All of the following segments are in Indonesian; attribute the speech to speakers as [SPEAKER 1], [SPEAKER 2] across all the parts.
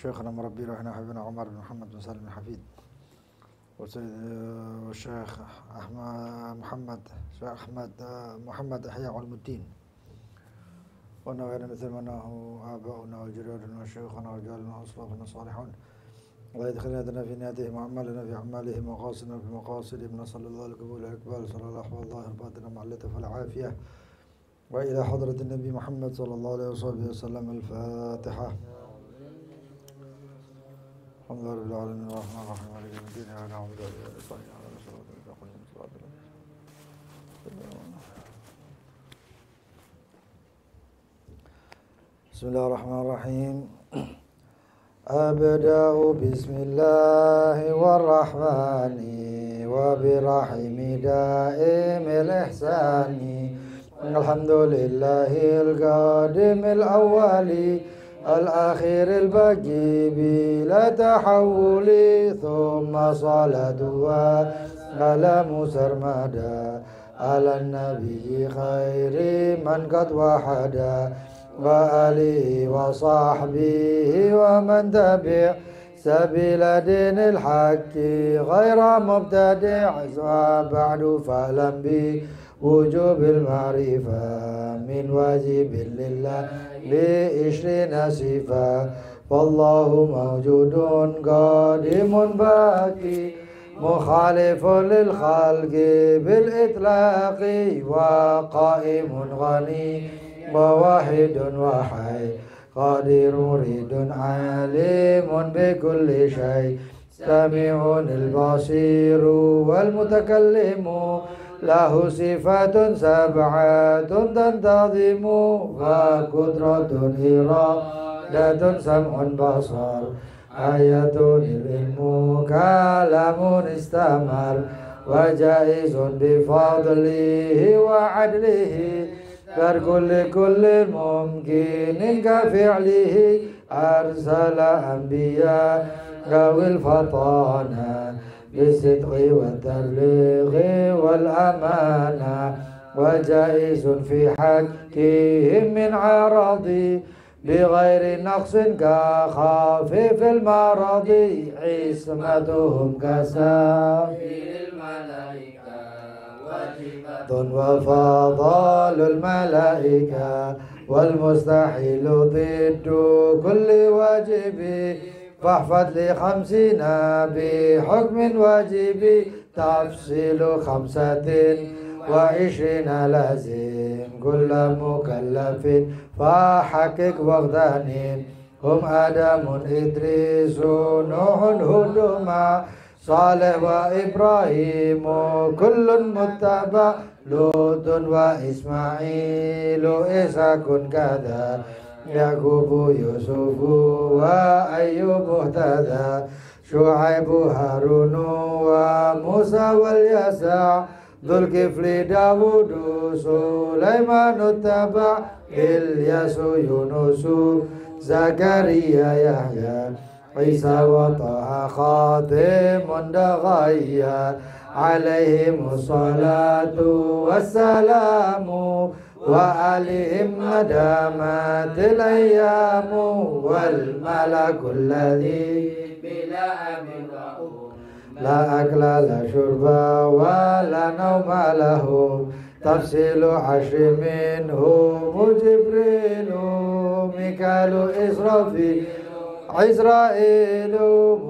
[SPEAKER 1] شيخنا مربي روحنا حبيبنا عمر بن محمد بن سالم الحفيد، والشيخ محمد إحياء علم الدين، ونوعنا مثل مناه آباؤنا وجدودنا وشيوخنا ورجالنا وأسلافنا الصالحون، الله يدخلنا في نياتهم وأعمالنا في أعمالهم وقاصدنا في مقاصدهم، نسأل الله القبول والإقبال، صلى الله عليه الظاهر باطنا مع اللطف والعافية، وإلى حضرة النبي محمد صلى الله عليه وسلم الفاتحة. الحمد لله رب العالمين الرحمن الرحيم مالك يوم الدين إياك نعبد وإياك نستعين اهدنا الصراط المستقيم صراط بسم الله الرحمن الرحيم. أبدأ بسم الله والرحمن وبرحم دائم الإحسان، الحمد لله القادم الأول الأخير الباقي بلا تحول، ثم صلاة وسلام سرمدا على النبي خير من قد وحدا، وآله وصحبه ومن تبع سبيل دين الحق غير مبتدع، وبعد فاعلم بوجوب المعرفة من واجب لله ل20 صفة، فالله موجود قادم باقي مخالف للخلق بالإطلاق، وقائم غني وواحد وحي قادر مريد عليم بكل شيء، سميع البصير والمتكلم، له صفات 7 تنتظم، وقدرة إرادة سمع بصر آية العلم كلام استمر، وجائز بفضله وعدله ترك لكل ممكن كفعله، أرسل أنبياء ذوي الفطانة بالصدق والتبليغ والأمانة، وجائز في حقهم من عرض بغير نقص كخفيف المرض، عصمتهم كسائر الملائكة وفضل الملائكة، والمستحيل ضد كل واجب، فاحفظ ل50 بحكم واجب، تفصيل 25 لازم كل مكلف، فحقق واغتنم هم آدم إدريس نوح هود صالح وإبراهيم كل متبع، لوط وإسماعيل إسحاق كذا، يعقوب يوسف وأيوب اهتدى، شعيب هارون وموسى واليسع، ذو الكفل داود سليمان اتبع، إلياس يونس زكريا يحيى عيسى وطه خاتم دغيا، عليهم الصلاة والسلام وآلهم ندامت الأيام، والملك الذي بلا أمن لا أكل لا شرب ولا نوم له، تفصيل 10 منهم جبريل ميكال إسرائيل،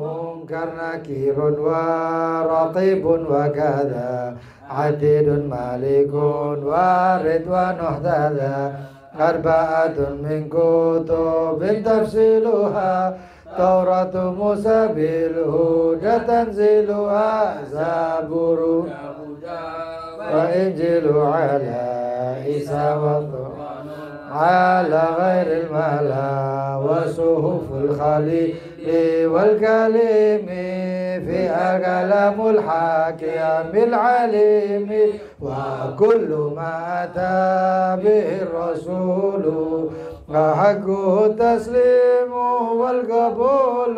[SPEAKER 1] منكر نكير ورقيب وكذا، عتيد مالك ورضوان اهتدى، 4 من كتب تفصيلها، توراة موسى بالهدى تنزيلها، زبور وإنجيل على عيسى والقرآن على غير الملا، وصحف الخليل والكلم فيها كلام الحكيم العليم، وكل ما أتى به الرسول حقه التسليم والقبول،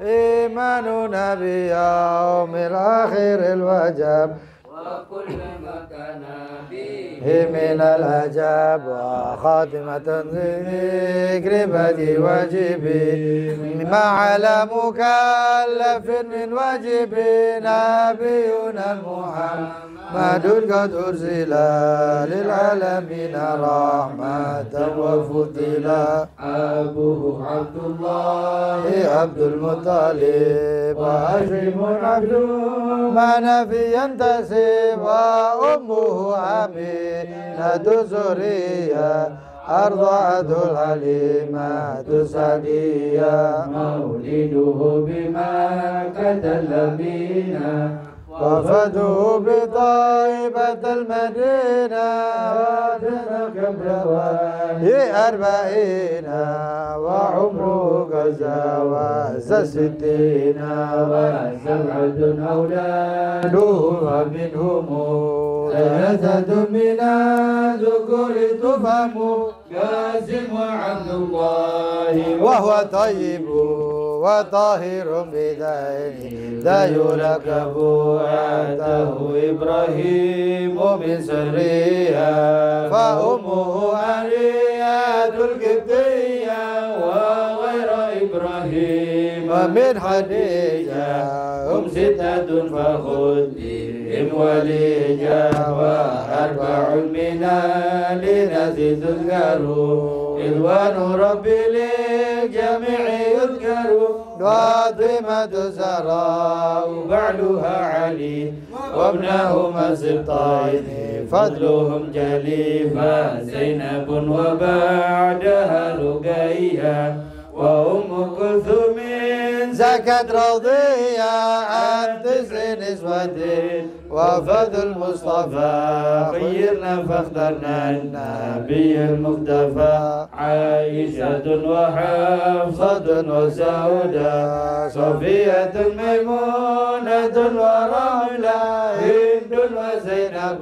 [SPEAKER 1] إيماننا بيوم الآخر الوجب، وكل ما كان به من العجاب وخاتمة ذكر بدي واجبي ما على مكلف من واجب نبينا محمد قد أرسل للعالمين رحمة وفضلا أبوه عبد الله عبد المطلب وهاشم عبد مناف ينتسب وأمه أمينة زرية أرضعته الحليمة سعدية مولده بمكة الأمينة وفده بطيبة المدينة أربعين وعمره جاوز 60 وسبعة أولاده ومنهم ثلاثة من الذكور تفهم قاسم وعبد الله وهو طيب وطاهر بدين لا يركب أتاه إبراهيم من سرية فأمه آرية القبطية وغير إبراهيم من خديجة هم 6 فخذ بهم وليجا وأربع من الناس تذكر رضوان ربي للجميع يذكر فاطمة زهراء وبعلها علي وابنهما سبطين فضلهم جلي فزينب وبعدها رقية وأم كلثوم زكت رضية عن 9 نسوة وفد المصطفى خيرنا فاخترنا النبي المختفى عائشة وحفصة وسودة صفية ميمونة ورملة هند وزينب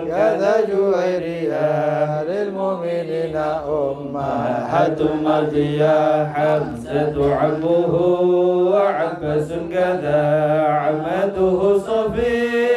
[SPEAKER 1] كذا جويرية للمؤمنين أمهات مرضية حمزة عمه وعباس كذا عمته صفية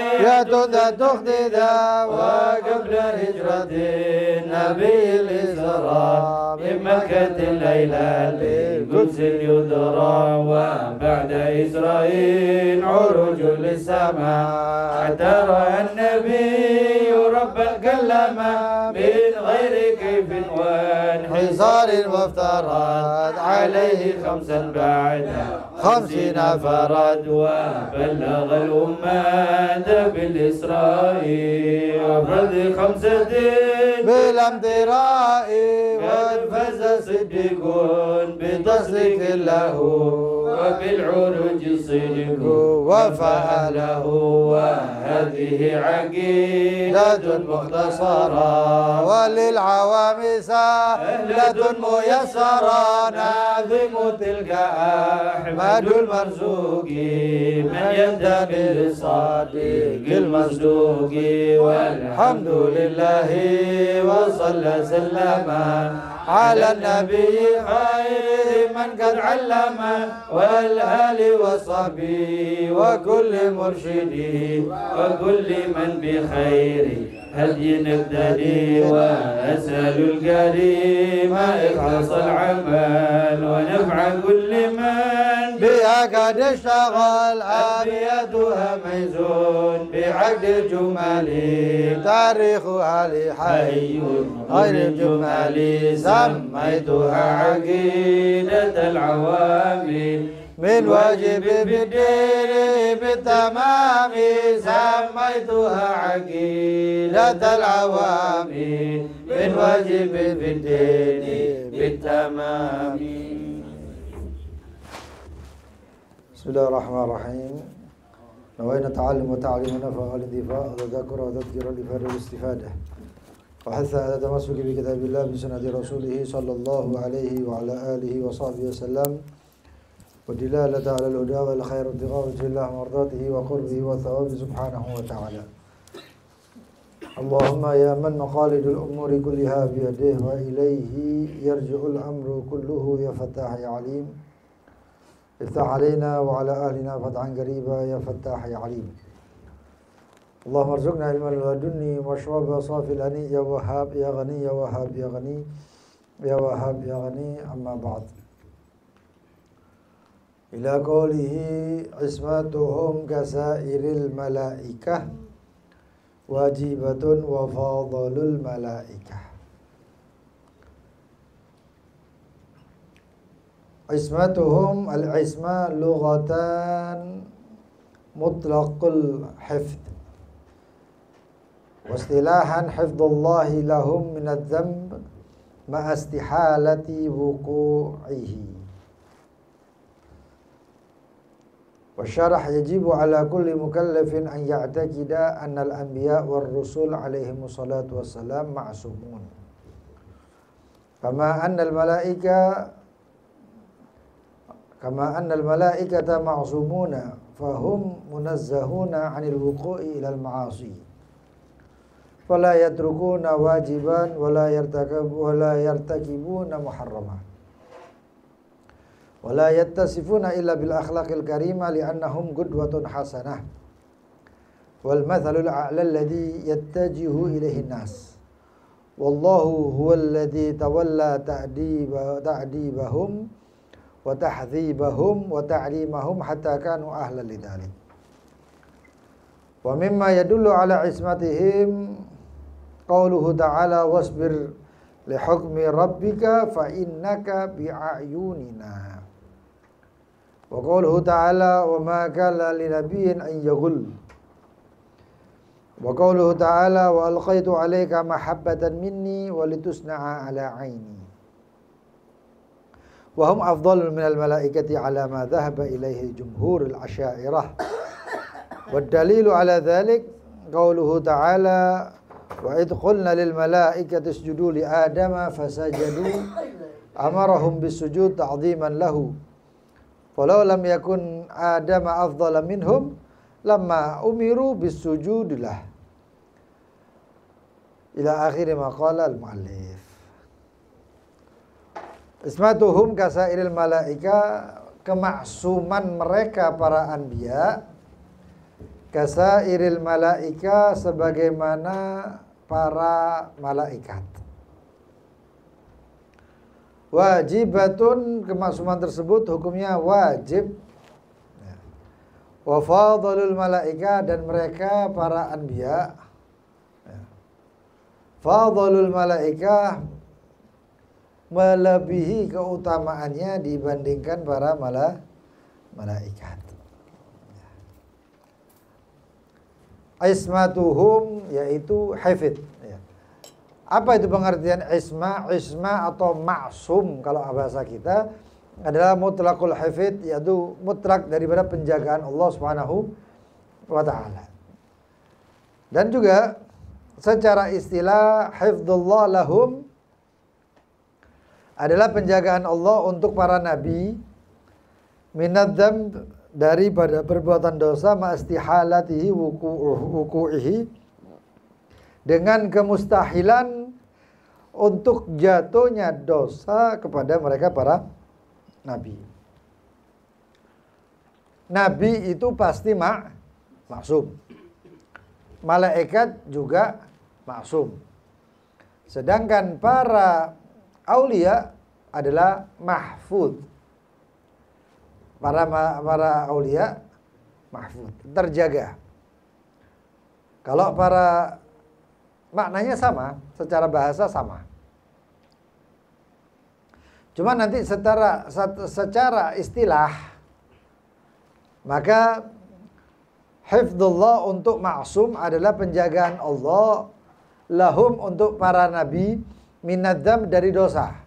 [SPEAKER 1] ذات أختها وقبل هجرة النبي الإسراء من مكة الليلة للقدس يدرى وبعد إسرائيل عروج للسماء حتى رأى النبي ربا كلما من غير كيف وانحصار وافترض عليه 5 بعد 50 فرد وبلغ الأمة بالإسراء وفرد 5 بلا امتراء وانفز صديق بتصديق له وبالعروج الصدق وفعله وهذه عقيدة مختصرة وللعوام سهلة ميسرة ناظم تلك أحمد المرزوق من ينتمي للصادق المصدوق والحمد لله وصلى سلم على النبي خير من قد علم والآل وصحبه وكل مرشدي وكل من بخير هدي نقتدي وأسأل الكريم إخلاص العمل ونفع كل من بها قد اشتغل أبياتها ميزون بعقد الجمال تاريخها لحي غير الجمال سميتها عقيدة العوام من واجب في الدين بالتمام سميتها عقيدة العوام من واجب في الدين بالتمام. بسم الله الرحمن الرحيم. نوينا تعلم وتعليم ونفع والانتفاع وتذكر وتذكر الإفادة والاستفادة وحث على التمسك بكتاب الله بسنة رسوله صلى الله عليه وعلى آله وصحبه وسلم والدلالة على الهدى والخير ابتغاء وجه الله مرضاته وقربه وثوابه سبحانه وتعالى. اللهم يا من مقاليد الأمور كلها بيده وإليه يرجع الأمر كله يا فتاح يا عليم افتح علينا وعلى أهلنا فتحا قريبا يا فتاح يا عليم. Allahumma arzuqna ilman ladunni wa syaraba safil ani ya wahhab ya ghani ya wahhab ya ghani ya wahhab ya ghani amma ba'd. Ila qawlihi ismatuhum kasairil malaikah wajibatun wa fadalul malaikah. Ismatuhum al-isma lughatan mutlaqul hifd wastilahan hifdhullahi lahum minadz dzamb ma'a istihalati wuqu'ihi. Wasyarah yajibu ala kulli mukallafin an ya'taqida anna al-anbiya war rusul alaihimus salatu wassalam ma'sumun. Kama anna al-malaikata ma'sumuna fahum munazzahuna 'anil wuqu'i ilal ma'asi. Fala yatrukuna wajiban wala yartakibuna muharrama wala yattasifuna illa bil akhlaqil karimah li'annahum qudwatun hasanah wal mathalul a'la alladhi yattajihu ilayhi an-nas wallahu huwal ladzi tawalla ta'dibahum wa tahdhibahum wa ta'limahum hatta kanu ahlan lidzalik. Wa mimma yadullu ala ismatihim qauluhu ta'ala wasbir li hukmi rabbika fa innaka bi'ayunina. Wa qauluhu ta'ala wa ma kana li nabiyyin an yaghul. Wa qauluhu ta'ala wa alqaitu 'alaika mahabbatan minni wa litusna'a 'ala 'aini. Wa hum afdalun minal malaikati 'ala ma dhahaba ilaihi jumhurul asy'ariyah. Wad dalilu 'ala dhalik qauluhu ta'ala wa idh qulna lil malaikati isjudu li adama fasajadu amarahum bisujud ta'dhiman lahu falau lam yakun adama afdala minhum lamma umiru bisujud lah ila akhir ma qala al muallif. Ismatuhum kasairil malaika, kemaksuman mereka para anbiya, kasairil malaika sebagaimana para malaikat. Wajibatun, kemaksuman tersebut hukumnya wajib. Wa fadalul malaika, dan mereka para anbiya. Fadalul malaika melebihi keutamaannya dibandingkan para malaikat. Ismatuhum yaitu hafid. Apa itu pengertian isma? Isma atau maksum kalau bahasa kita adalah mutlaqul hafid, yaitu mutlak daripada penjagaan Allah Subhanahu wa taala. Dan juga secara istilah hifdzullah lahum adalah penjagaan Allah untuk para nabi minadzam, daripada perbuatan dosa, ma'astihalatihi wuku'ihi, dengan kemustahilan untuk jatuhnya dosa kepada mereka para nabi. Nabi itu pasti maksum. Malaikat juga maksum. Sedangkan para aulia adalah mahfud. Para aulia mahfud, terjaga. Kalau para maknanya sama, secara bahasa sama. Cuma nanti secara istilah, maka hifdzullah untuk maksum adalah penjagaan Allah, lahum untuk para nabi, minadzam dari dosa.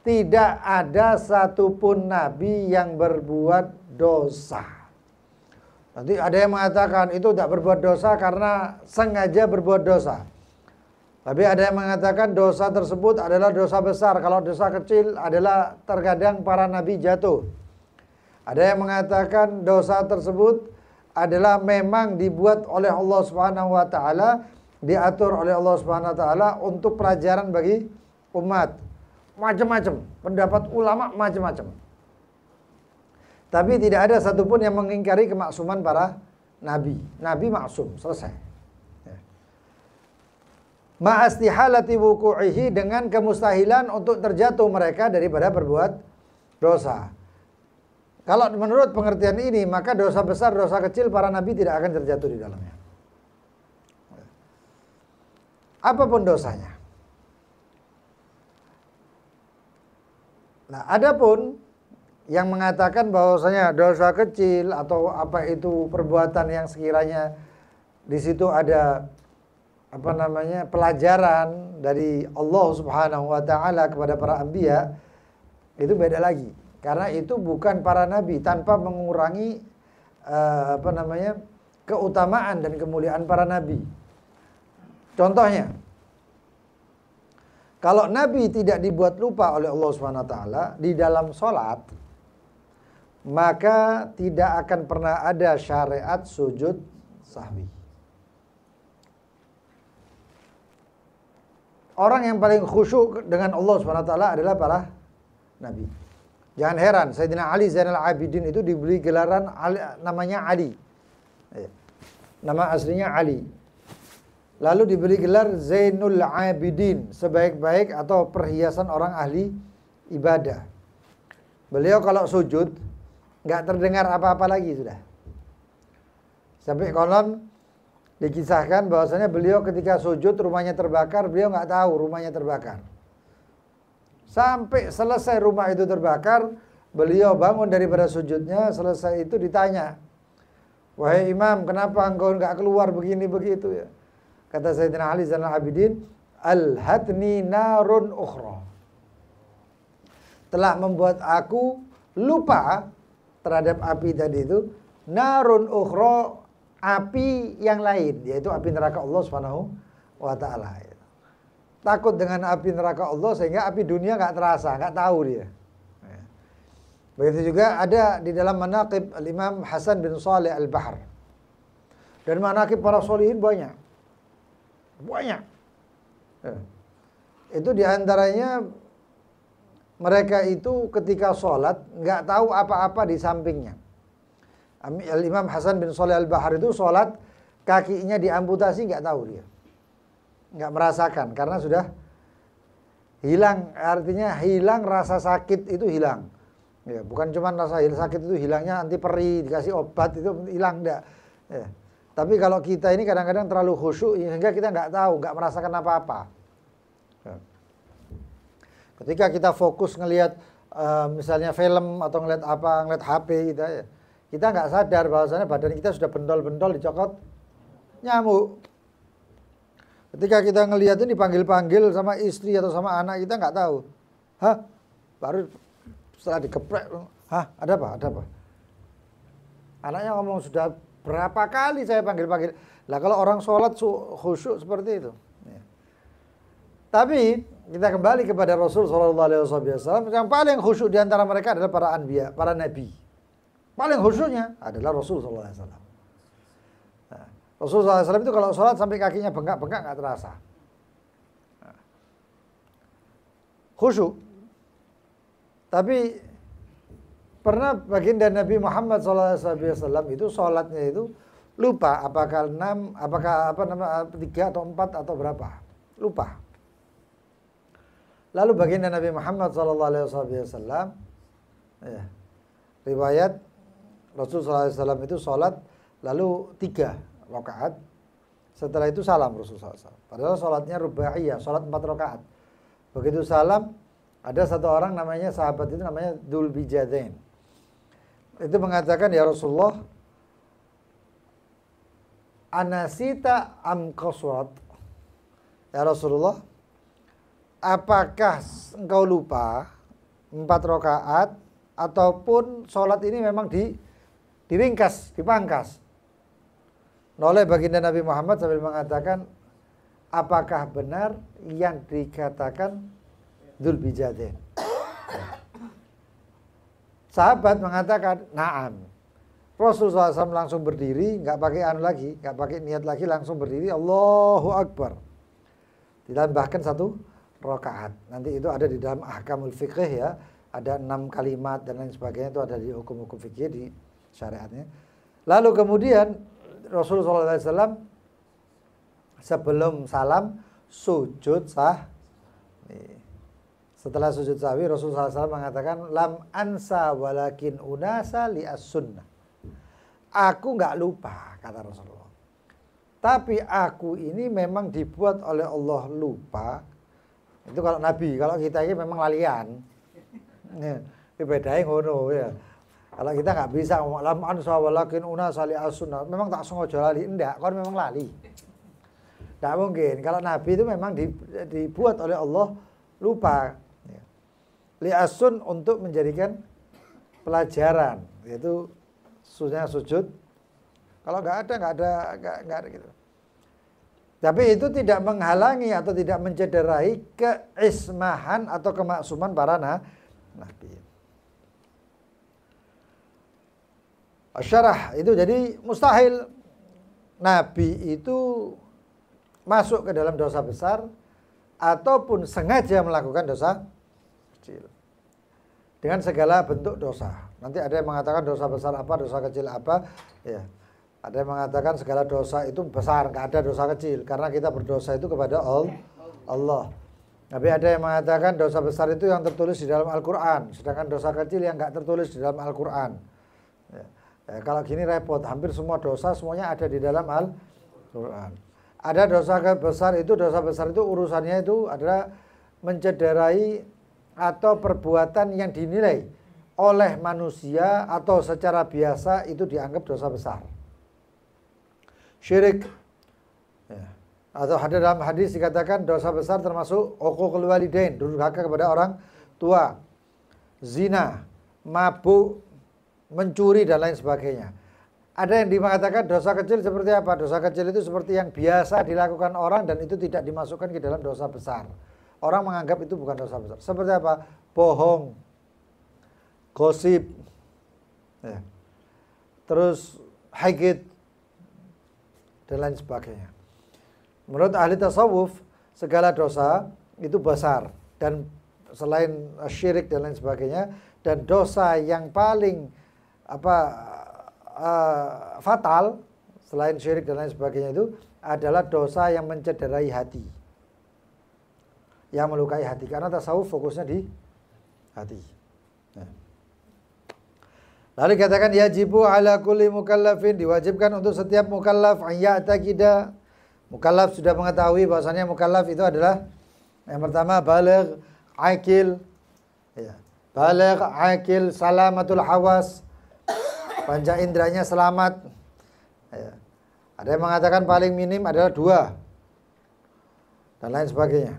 [SPEAKER 1] Tidak ada satupun nabi yang berbuat dosa. Nanti ada yang mengatakan itu tidak berbuat dosa karena sengaja berbuat dosa. Tapi ada yang mengatakan dosa tersebut adalah dosa besar. Kalau dosa kecil adalah terkadang para nabi jatuh. Ada yang mengatakan dosa tersebut adalah memang dibuat oleh Allah Subhanahu wa taala, diatur oleh Allah Subhanahu wa taala untuk pelajaran bagi umat. Macam-macam, pendapat ulama macam-macam. Tapi tidak ada satupun yang mengingkari kemaksuman para nabi. Nabi maksum, selesai. Ma'astihalati wuku'ihi, dengan kemustahilan untuk terjatuh mereka daripada berbuat dosa. Kalau menurut pengertian ini, maka dosa besar, dosa kecil para nabi tidak akan terjatuh di dalamnya. Apapun dosanya. Nah, adapun yang mengatakan bahwasanya dosa kecil atau apa itu perbuatan yang sekiranya di situ ada pelajaran dari Allah Subhanahu wa taala kepada para anbiya, itu beda lagi. Karena itu bukan para nabi, tanpa mengurangi keutamaan dan kemuliaan para nabi. Contohnya, kalau nabi tidak dibuat lupa oleh Allah Subhanahu wa taala di dalam sholat, maka tidak akan pernah ada syariat sujud sahwi. Orang yang paling khusyuk dengan Allah Subhanahu wa taala adalah para nabi. Jangan heran, Sayyidina Ali Zainal Abidin itu diberi gelaran namanya Ali. Nama aslinya Ali. Lalu diberi gelar Zainul Abidin, sebaik-baik atau perhiasan orang ahli ibadah. Beliau kalau sujud nggak terdengar apa-apa lagi sudah. Sampai konon dikisahkan bahwasanya beliau ketika sujud rumahnya terbakar, beliau nggak tahu rumahnya terbakar. Sampai selesai rumah itu terbakar, beliau bangun daripada sujudnya, selesai itu ditanya, "Wahai Imam, kenapa engkau nggak keluar begini begitu ya?" Kata Sayyidina Ali Zainal Abidin, "Alhatni narun ukhra." Telah membuat aku lupa terhadap api tadi itu, narun ukhra, api yang lain, yaitu api neraka Allah Subhanahu wa taala. Takut dengan api neraka Allah sehingga api dunia nggak terasa, nggak tahu dia. Begitu juga ada di dalam manaqib Al-Imam Hasan bin Saleh Al-Bahr. Dan manaqib para sholihin banyak. Banyak. Itu diantaranya mereka itu ketika sholat nggak tahu apa-apa di sampingnya. Al-Imam Hasan bin Saleh Al-Bahr itu sholat, kakinya diamputasi, nggak tahu dia. Nggak merasakan, karena sudah hilang, artinya hilang rasa sakit itu hilang. Ya, bukan cuma rasa sakit itu hilangnya anti perih, dikasih obat itu hilang, enggak. Ya. Tapi kalau kita ini kadang-kadang terlalu khusyuk, sehingga kita nggak tahu, nggak merasakan apa-apa. Ya. Ketika kita fokus ngelihat misalnya film atau ngelihat apa, ngelihat HP gitu ya. Kita nggak sadar bahwasanya badan kita sudah bentol-bentol dicokot nyamuk. Ketika kita ngelihat ini dipanggil-panggil sama istri atau sama anak, kita nggak tahu. Hah? Baru setelah dikeprek, hah? Ada apa? Ada apa? Anaknya ngomong, sudah berapa kali saya panggil-panggil. Lah kalau orang sholat khusyuk seperti itu. Ya. Tapi kita kembali kepada Rasul SAW, yang paling khusyuk di antara mereka adalah para anbiya, para nabi. Paling khusyuknya adalah Rasul SAW. Nah, Rasul SAW itu kalau sholat sampai kakinya bengkak-bengkak nggak terasa. Nah, khusyuk. Tapi pernah baginda Nabi Muhammad SAW itu sholatnya itu lupa apakah 3 atau 4 atau berapa. Lupa. Lalu baginda Nabi Muhammad SAW, ya, riwayat Rasulullah SAW itu sholat lalu 3 rakaat. Setelah itu salam Rasulullah SAW. Padahal sholatnya rubaiyah, sholat 4 rakaat. Begitu salam, ada satu orang namanya, sahabat itu namanya Dzul Bijadain. Itu mengatakan, "Ya Rasulullah, anasita am qasrat?" Ya Rasulullah, apakah engkau lupa 4 rakaat ataupun sholat ini memang diringkas, dipangkas? Oleh baginda Nabi Muhammad sambil mengatakan, apakah benar yang dikatakan Dzul Bijadain? Sahabat mengatakan, na'am. Rasulullah SAW langsung berdiri, nggak pakai lagi, nggak pakai niat lagi, langsung berdiri, Allahu Akbar. Ditambahkan 1 rakaat. Nanti itu ada di dalam ahkamul fiqh ya, ada 6 kalimat dan lain sebagainya, itu ada di hukum-hukum fikih di syariatnya. Lalu kemudian Rasulullah SAW sebelum salam sujud sahwi. Setelah sujud sahwi Rasulullah SAW mengatakan lam ansa walakin unasa li as-sunnah. Aku nggak lupa, kata Rasulullah. Tapi aku ini memang dibuat oleh Allah lupa. Itu kalau Nabi, kalau kita ini memang lalian. Ya, bedanya ngono ya. Kalau kita nggak bisa ngomong lam ansa walakin unasa li as-sunnah. Memang tak sengaja lali, enggak, kan memang lali. Tidak mungkin. Kalau Nabi itu memang dibuat oleh Allah lupa. Li'asun untuk menjadikan pelajaran, yaitu sujud. Kalau nggak ada gitu. Tapi itu tidak menghalangi atau tidak mencederai keismahan atau kemaksuman para nabi. Syarah itu jadi mustahil Nabi itu masuk ke dalam dosa besar ataupun sengaja melakukan dosa kecil dengan segala bentuk dosa. Nanti ada yang mengatakan dosa besar apa, dosa kecil apa, ya. Ada yang mengatakan segala dosa itu besar, nggak ada dosa kecil karena kita berdosa itu kepada Allah. Tapi ada yang mengatakan dosa besar itu yang tertulis di dalam Al-Quran, sedangkan dosa kecil yang nggak tertulis di dalam Al-Quran. Ya. Kalau gini repot, hampir semua dosa semuanya ada di dalam Al-Quran. Ada dosa besar itu urusannya itu adalah mencederai atau perbuatan yang dinilai oleh manusia atau secara biasa itu dianggap dosa besar. Syirik. Ya. Atau ada dalam hadis dikatakan dosa besar termasuk uququl walidain, durhaka kepada orang tua, zina, mabuk, mencuri dan lain sebagainya. Ada yang mengatakan dosa kecil seperti apa? Dosa kecil itu seperti yang biasa dilakukan orang dan itu tidak dimasukkan ke dalam dosa besar. Orang menganggap itu bukan dosa besar. Seperti apa? Bohong, gosip, ya. Terus hagid dan lain sebagainya. Menurut ahli tasawuf, segala dosa itu besar dan selain syirik dan lain sebagainya, dan dosa yang paling fatal selain syirik dan lain sebagainya itu adalah dosa yang mencederai hati, yang melukai hati, karena tasawuf fokusnya di hati. Nah. Lalu dikatakan yajibu ala kulli mukallafin, diwajibkan untuk setiap mukallaf ayya'taqida. Mukallaf sudah mengetahui bahwasanya mukallaf itu adalah yang pertama baligh, aqil, ya. Baligh, aqil, salamatul hawas, panca inderanya selamat. Ya. Ada yang mengatakan paling minim adalah 2 dan lain sebagainya.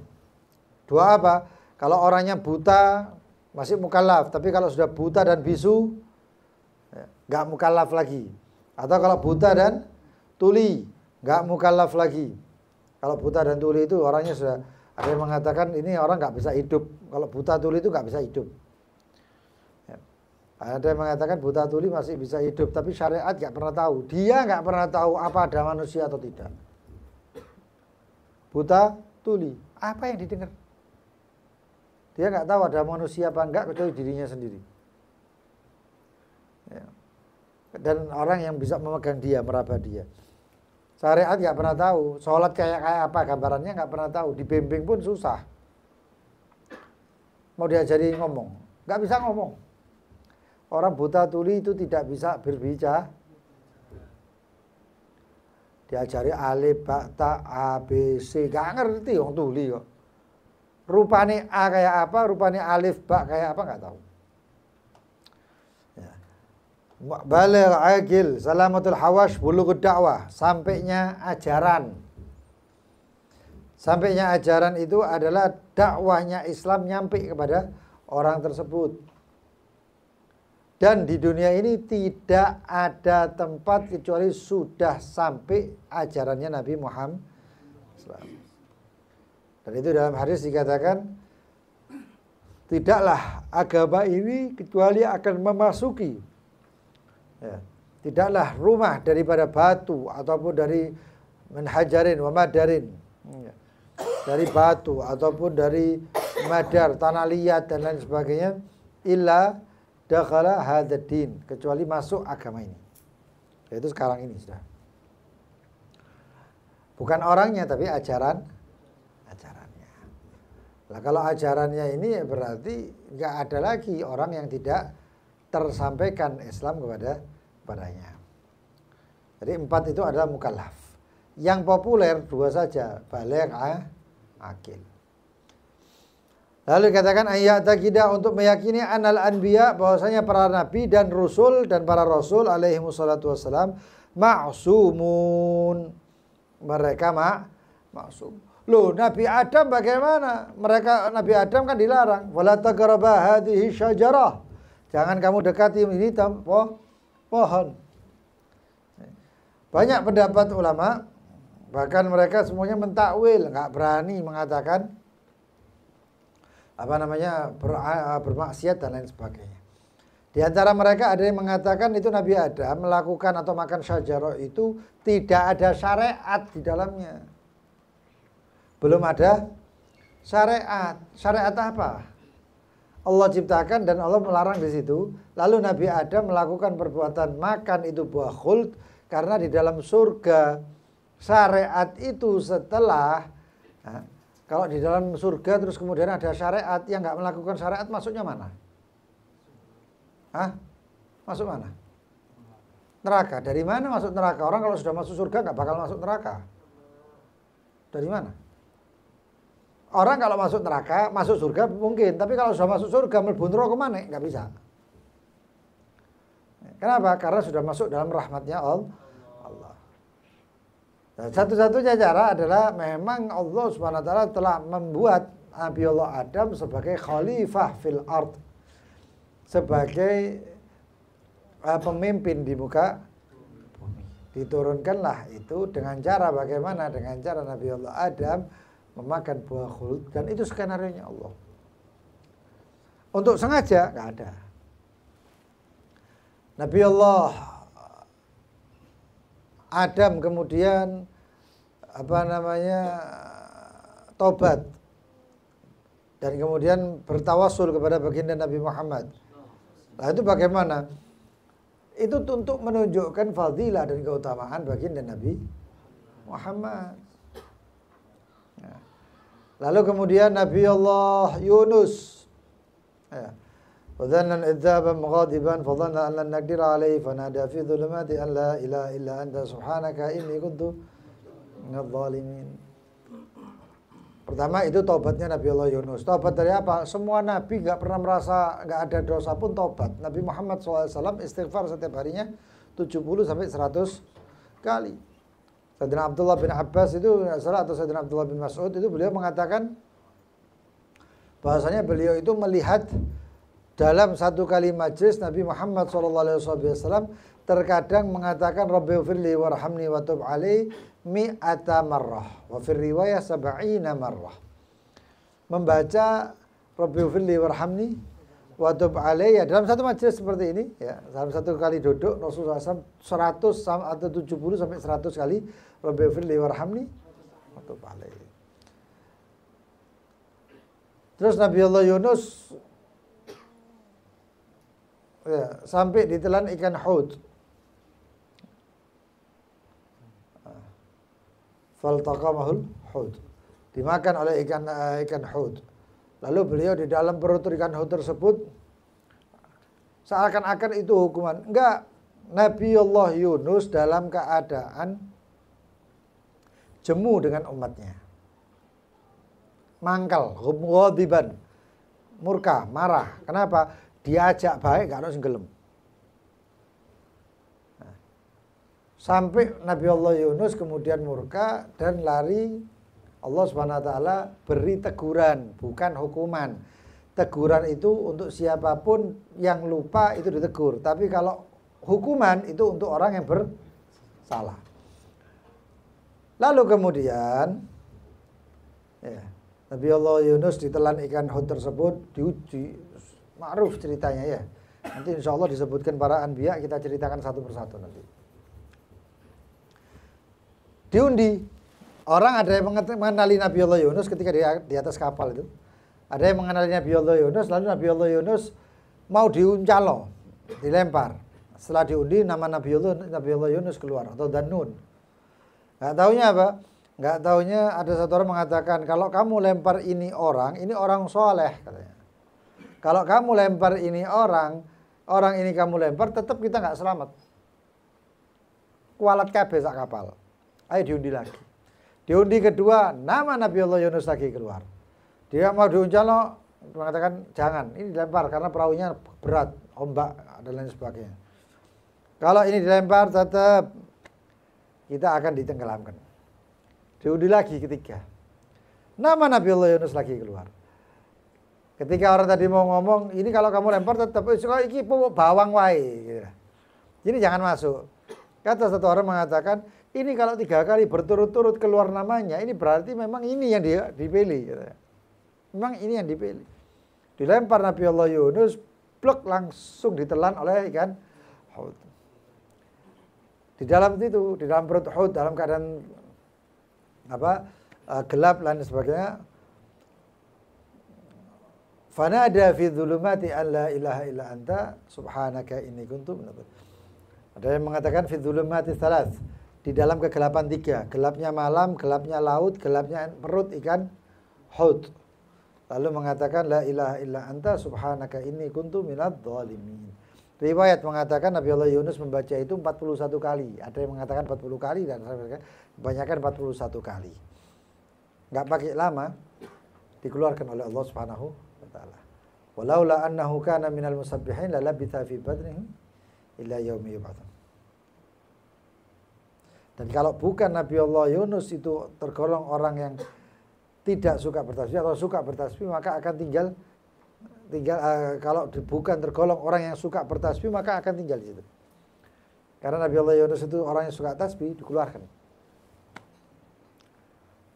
[SPEAKER 1] 2 apa? Kalau orangnya buta masih mukallaf, tapi kalau sudah buta dan bisu nggak mukallaf lagi. Atau kalau buta dan tuli nggak mukallaf lagi. Kalau buta dan tuli itu orangnya sudah, ada yang mengatakan ini orang nggak bisa hidup. Kalau buta tuli itu nggak bisa hidup. Ya. Ada yang mengatakan buta tuli masih bisa hidup, tapi syariat nggak pernah tahu. Dia nggak pernah tahu apa ada manusia atau tidak. Buta tuli, apa yang didengar? Dia nggak tahu ada manusia apa enggak kecuali dirinya sendiri. Ya. Dan orang yang bisa memegang dia, meraba dia. Syariat nggak pernah tahu. Sholat kayak apa gambarannya nggak pernah tahu. Dibimbing pun susah. Mau diajari ngomong, nggak bisa ngomong. Orang buta tuli itu tidak bisa berbicara. Diajari alif, ba, ta, a, b, c, nggak ngerti orang tuli kok. Rupane A kayak apa, rupane alif, ba kayak apa nggak tahu. Ya. Baligh, aqil, salamatul hawash, bulughud dakwah, sampainya ajaran. Sampainya ajaran itu adalah dakwahnya Islam nyampe kepada orang tersebut. Dan di dunia ini tidak ada tempat kecuali sudah sampai ajarannya Nabi Muhammad SAW. Dan itu dalam hadis dikatakan, tidaklah agama ini kecuali akan memasuki, ya, tidaklah rumah daripada batu ataupun dari menhajarin wa madarin, ya, dari batu ataupun dari madar, tanah liat dan lain sebagainya, illa dakhala hadzal din, kecuali masuk agama ini. Yaitu sekarang ini sudah. Bukan orangnya tapi ajaran ajarannya. Nah, kalau ajarannya ini berarti nggak ada lagi orang yang tidak tersampaikan Islam kepadanya. Jadi 4 itu adalah mukallaf. Yang populer 2 saja, baligh, akil. Lalu dikatakan ayat taqidah untuk meyakini anal anbiya bahwasanya para nabi dan para rasul alaihi wassalatu wassalam ma'sumun. Mereka maksum. Loh, Nabi Adam bagaimana? Nabi Adam kan dilarang. Wala taqraba hadhihi syajarah. Jangan kamu dekati ini pohon. Banyak pendapat ulama, bahkan mereka semuanya mentakwil, enggak berani mengatakan bermaksiat dan lain sebagainya. Di antara mereka ada yang mengatakan itu Nabi Adam melakukan atau makan syajarah itu tidak ada syariat di dalamnya. Belum ada syariat. Syariat apa? Allah ciptakan dan Allah melarang di situ. Lalu Nabi Adam melakukan perbuatan makan itu buah khuld karena di dalam surga syariat itu setelah kalau di dalam surga terus kemudian ada syariat, yang nggak melakukan syariat masuknya mana? Masuk mana? Neraka. Dari mana masuk neraka? Orang kalau sudah masuk surga nggak bakal masuk neraka. Dari mana? Orang kalau masuk neraka, masuk surga mungkin, tapi kalau sudah masuk surga mlebu neraka kemana? Nggak bisa. Kenapa? Karena sudah masuk dalam rahmatnya Allah. Nah, satu-satunya cara adalah memang Allah Subhanahu wa taala telah membuat Nabi Allah Adam sebagai khalifah fil ard, sebagai pemimpin di muka bumi. Diturunkanlah itu dengan cara bagaimana? Dengan cara Nabi Allah Adam memakan buah khuld, dan itu skenario-nya Allah. Untuk sengaja nggak ada. Nabi Allah Adam kemudian tobat dan kemudian bertawasul kepada baginda Nabi Muhammad. Nah, itu bagaimana? Itu untuk menunjukkan fadilah dan keutamaan baginda Nabi Muhammad. Lalu kemudian Nabi Allah Yunus, وَظَنَّ الْإِذَّابَ مُغَاضِبًا فَظَنَّ أَنْ لَنْ نَقْدِرَ عَلَيْهِ فَنَادَى فِي ظُلُمَاتِ أَنْ لَا إِلَهَ إِلَّا أَنْتَ سُبْحَانَكَ إِنِّي كُنْتُ مِنَ الظَّالِمِينَ. Pertama itu tobatnya Nabi Allah Yunus. Tobat dari apa? Semua nabi nggak pernah merasa nggak ada dosa pun tobat. Nabi Muhammad SAW istighfar setiap harinya 70 sampai 100 kali. Sayyidina Abdullah bin Abbas itu atau Sayyidina Abdullah bin Mas'ud itu beliau mengatakan bahwasanya beliau itu melihat dalam satu kali majlis Nabi Muhammad SAW terkadang mengatakan Rabbighfirli warhamni wa tub alaihi mi'ata marrah wa fir riwayah sab'ina marrah. Membaca Rabbighfirli warhamni wa tub alaihi dalam satu majlis seperti ini ya, dalam satu kali duduk Rasulullah SAW 100 atau 70 sampai 100 kali Rabbighfirli warhamni wa tub alaihi. Terus Nabi Allah Yunus sampai ditelan ikan hud. Faltaqamahul hud. Dimakan oleh ikan hud. Lalu beliau di dalam perut ikan hud tersebut seakan-akan itu hukuman. Enggak. Nabi Allah Yunus dalam keadaan jemu dengan umatnya. Mangkal, ghadiban, murka, marah. Kenapa? Diajak baik gak ada sing gelem. Sampai Nabi Allah Yunus kemudian murka dan lari. Allah Subhanahu wa taala beri teguran, bukan hukuman. Teguran itu untuk siapapun yang lupa itu ditegur. Tapi kalau hukuman itu untuk orang yang bersalah. Lalu kemudian Nabi Allah Yunus ditelan ikan hud tersebut, diuji. Ma'ruf ceritanya ya. Nanti insya Allah disebutkan para anbiya, kita ceritakan satu persatu nanti. Diundi. Orang ada yang mengenali Nabi Allah Yunus ketika di atas kapal itu. Ada yang mengenali Nabi Allah Yunus, lalu Nabi Allah Yunus mau diuncalo, dilempar. Setelah diundi nama Nabi Allah Yunus keluar atau Dannun. Nggak taunya apa? Nggak taunya ada satu orang mengatakan, kalau kamu lempar ini orang soleh katanya. Kalau kamu lempar ini orang ini kamu lempar, tetap kita nggak selamat. Kualat kabeh sak kapal. Ayo diundi lagi. Diundi kedua, nama Nabi Allah Yunus lagi keluar. Dia mau diuncalo, mengatakan jangan, ini dilempar karena perahunya berat, ombak dan lain sebagainya. Kalau ini dilempar tetap kita akan ditenggelamkan. Diundi lagi ketiga. Nama Nabi Allah Yunus lagi keluar. Ketika orang tadi mau ngomong, ini kalau kamu lempar tetap iki bawang wae gitu. Ini jangan masuk. Kata satu orang mengatakan, ini kalau 3 kali berturut-turut keluar namanya, ini berarti memang ini yang dia dipilih gitu. Memang ini yang dipilih. Dilempar Nabi Allah Yunus, blok langsung ditelan oleh ikan Hud. Di dalam itu, di dalam perut Hud dalam keadaan gelap dan sebagainya. Fanada fi dzulumati an la ilaha illa anta subhanaka inni kuntu minadh. Ada yang mengatakan fi dzulumati tsalas, di dalam kegelapan 3, gelapnya malam, gelapnya laut, gelapnya perut ikan Hud. Lalu mengatakan la ilaha illa anta subhanaka inni kuntu minadh dhalimin. Riwayat mengatakan Nabi Allah Yunus membaca itu 41 kali. Ada yang mengatakan 40 kali dan kebanyakan 41 kali. Enggak pakai lama, dikeluarkan oleh Allah Subhanahu wa taala. Walaula annahu kana minal musabbihin la labitha fi badnihi illa yaumi yub'atsun. Dan kalau bukan Nabi Allah Yunus itu tergolong orang yang tidak suka bertasbih atau suka bertasbih, maka akan tinggal kalau bukan tergolong orang yang suka bertasbih, maka akan tinggal di situ. Karena Nabi Allah Yunus itu orang yang suka tasbih, dikeluarkan.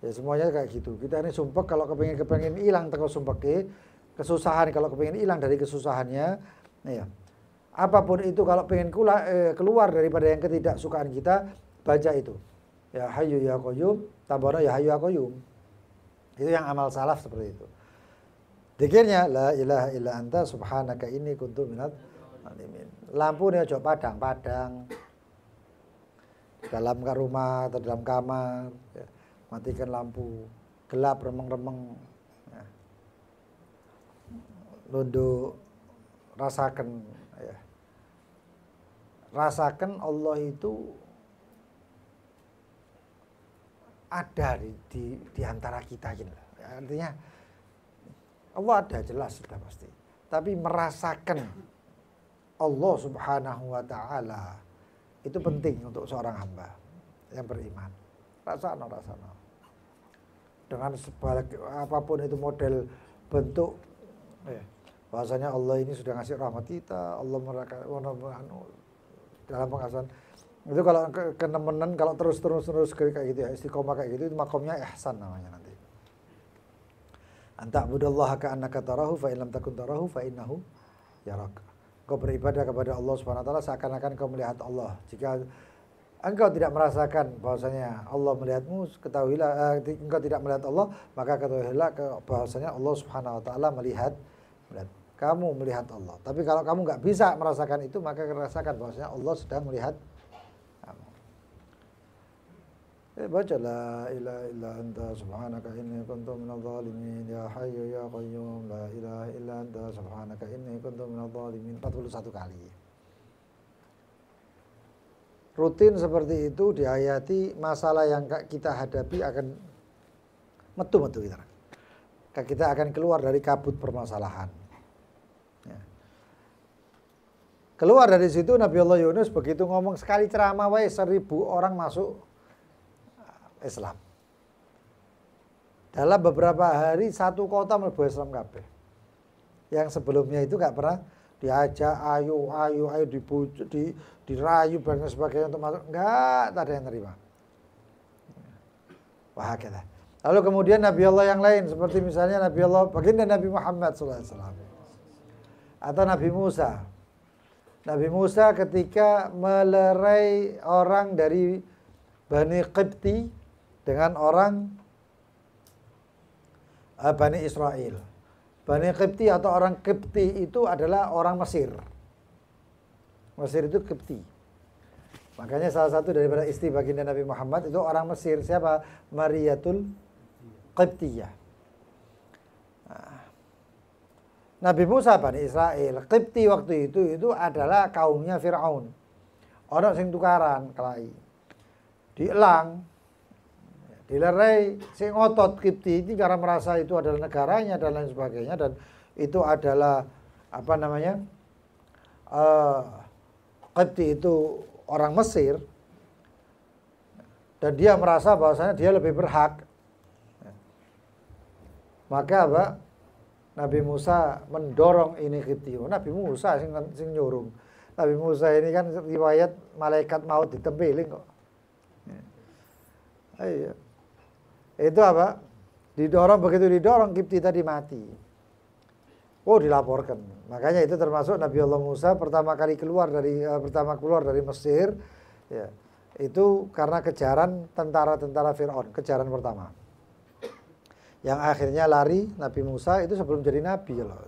[SPEAKER 1] Ya semuanya kayak gitu. Kita ini sumpek kalau kepengen hilang teko sumpek kesusahan, kalau kepengen hilang dari kesusahannya, ya. Apapun itu kalau pengen keluar daripada yang ketidaksukaan kita, baca itu. Ya Hayyu ya Qayyum, tambahnya ya Hayyu ya Qayyum. Itu yang amal salaf seperti itu. Dikirnya la ilaha illa anta subhanaka inni kuntu minadh dhalimin. Lampu ini aja padang-padang. Dalam rumah atau dalam kamar, ya. Matikan lampu, gelap remeng-remeng. Ya. Nunduk, rasakan, ya. Rasakan Allah itu ada di antara kita gitu. Artinya Allah ada jelas sudah pasti. Tapi merasakan Allah Subhanahu wa taala itu penting untuk seorang hamba yang beriman. Rasano. Dengan apapun itu model bentuk, bahwasanya Allah ini sudah ngasih rahmat kita, Allah dalam pengasuhan. Itu kalau kenemenan, kalau terus kayak gitu ya, istiqomah kayak gitu, itu makomnya ihsan namanya nanti. Anta budallaha ka'annaka tarahu fa in lam takun tarahu fa innahu yarak. Kau beribadah kepada Allah Subhanahu wa taala seakan-akan kau melihat Allah. Jika engkau tidak merasakan bahwasanya Allah melihatmu, ketahuilah engkau tidak melihat Allah, maka ketahuilah bahwasanya Allah Subhanahu wa taala melihat kamu melihat Allah. Tapi kalau kamu enggak bisa merasakan itu, maka rasakan bahwasanya Allah sedang melihat kamu. Baca la ilaha illa anta subhanaka inni kuntu minadh dhalimin, ya hayyu ya qayyum la ilaha illa anta subhanaka inni kuntu minadh dhalimin 41 kali. Rutin seperti itu dihayati, masalah yang kita hadapi akan metu kita. Kita akan keluar dari kabut permasalahan. Ya. Keluar dari situ Nabi Allah Yunus begitu ngomong sekali ceramah 1000 orang masuk Islam. Dalam beberapa hari satu kota mlebu Islam kabeh. Yang sebelumnya itu enggak pernah diajak ayo dibujuk, dirayu dan sebagainya untuk masuk, enggak ada yang terima. Wah, kita. Lalu kemudian Nabi Allah yang lain seperti misalnya Nabi Allah baginda Nabi Muhammad SAW atau Nabi Musa. Nabi Musa ketika melerai orang dari Bani Qibti dengan orang Bani Israel. Bani Qibti atau orang Qibti itu adalah orang Mesir. Mesir itu Qibti. Makanya salah satu daripada istri baginda Nabi Muhammad itu orang Mesir. Siapa? Mariyatul Qibtiyah. Nabi Musa Bani Israel, Qibti waktu itu adalah kaumnya Fir'aun. Orang sing tukaran kelai. Dielang, dilerai, sing ngotot Qibti ini karena merasa itu adalah negaranya dan lain sebagainya, dan itu adalah apa namanya? Qibti itu orang Mesir, dan dia merasa bahwasanya dia lebih berhak. Maka apa? Nabi Musa mendorong ini Qibti. Nabi Musa sing nyurung. Nabi Musa ini kan riwayat malaikat maut ditempeling kok. Ayo. Itu apa? Didorong, begitu didorong Qibti tadi mati. Oh, dilaporkan. Makanya itu termasuk Nabi Allah Musa pertama keluar dari Mesir, ya. Itu karena kejaran tentara-tentara Fir'aun, kejaran pertama. Yang akhirnya lari Nabi Musa itu sebelum jadi nabi loh.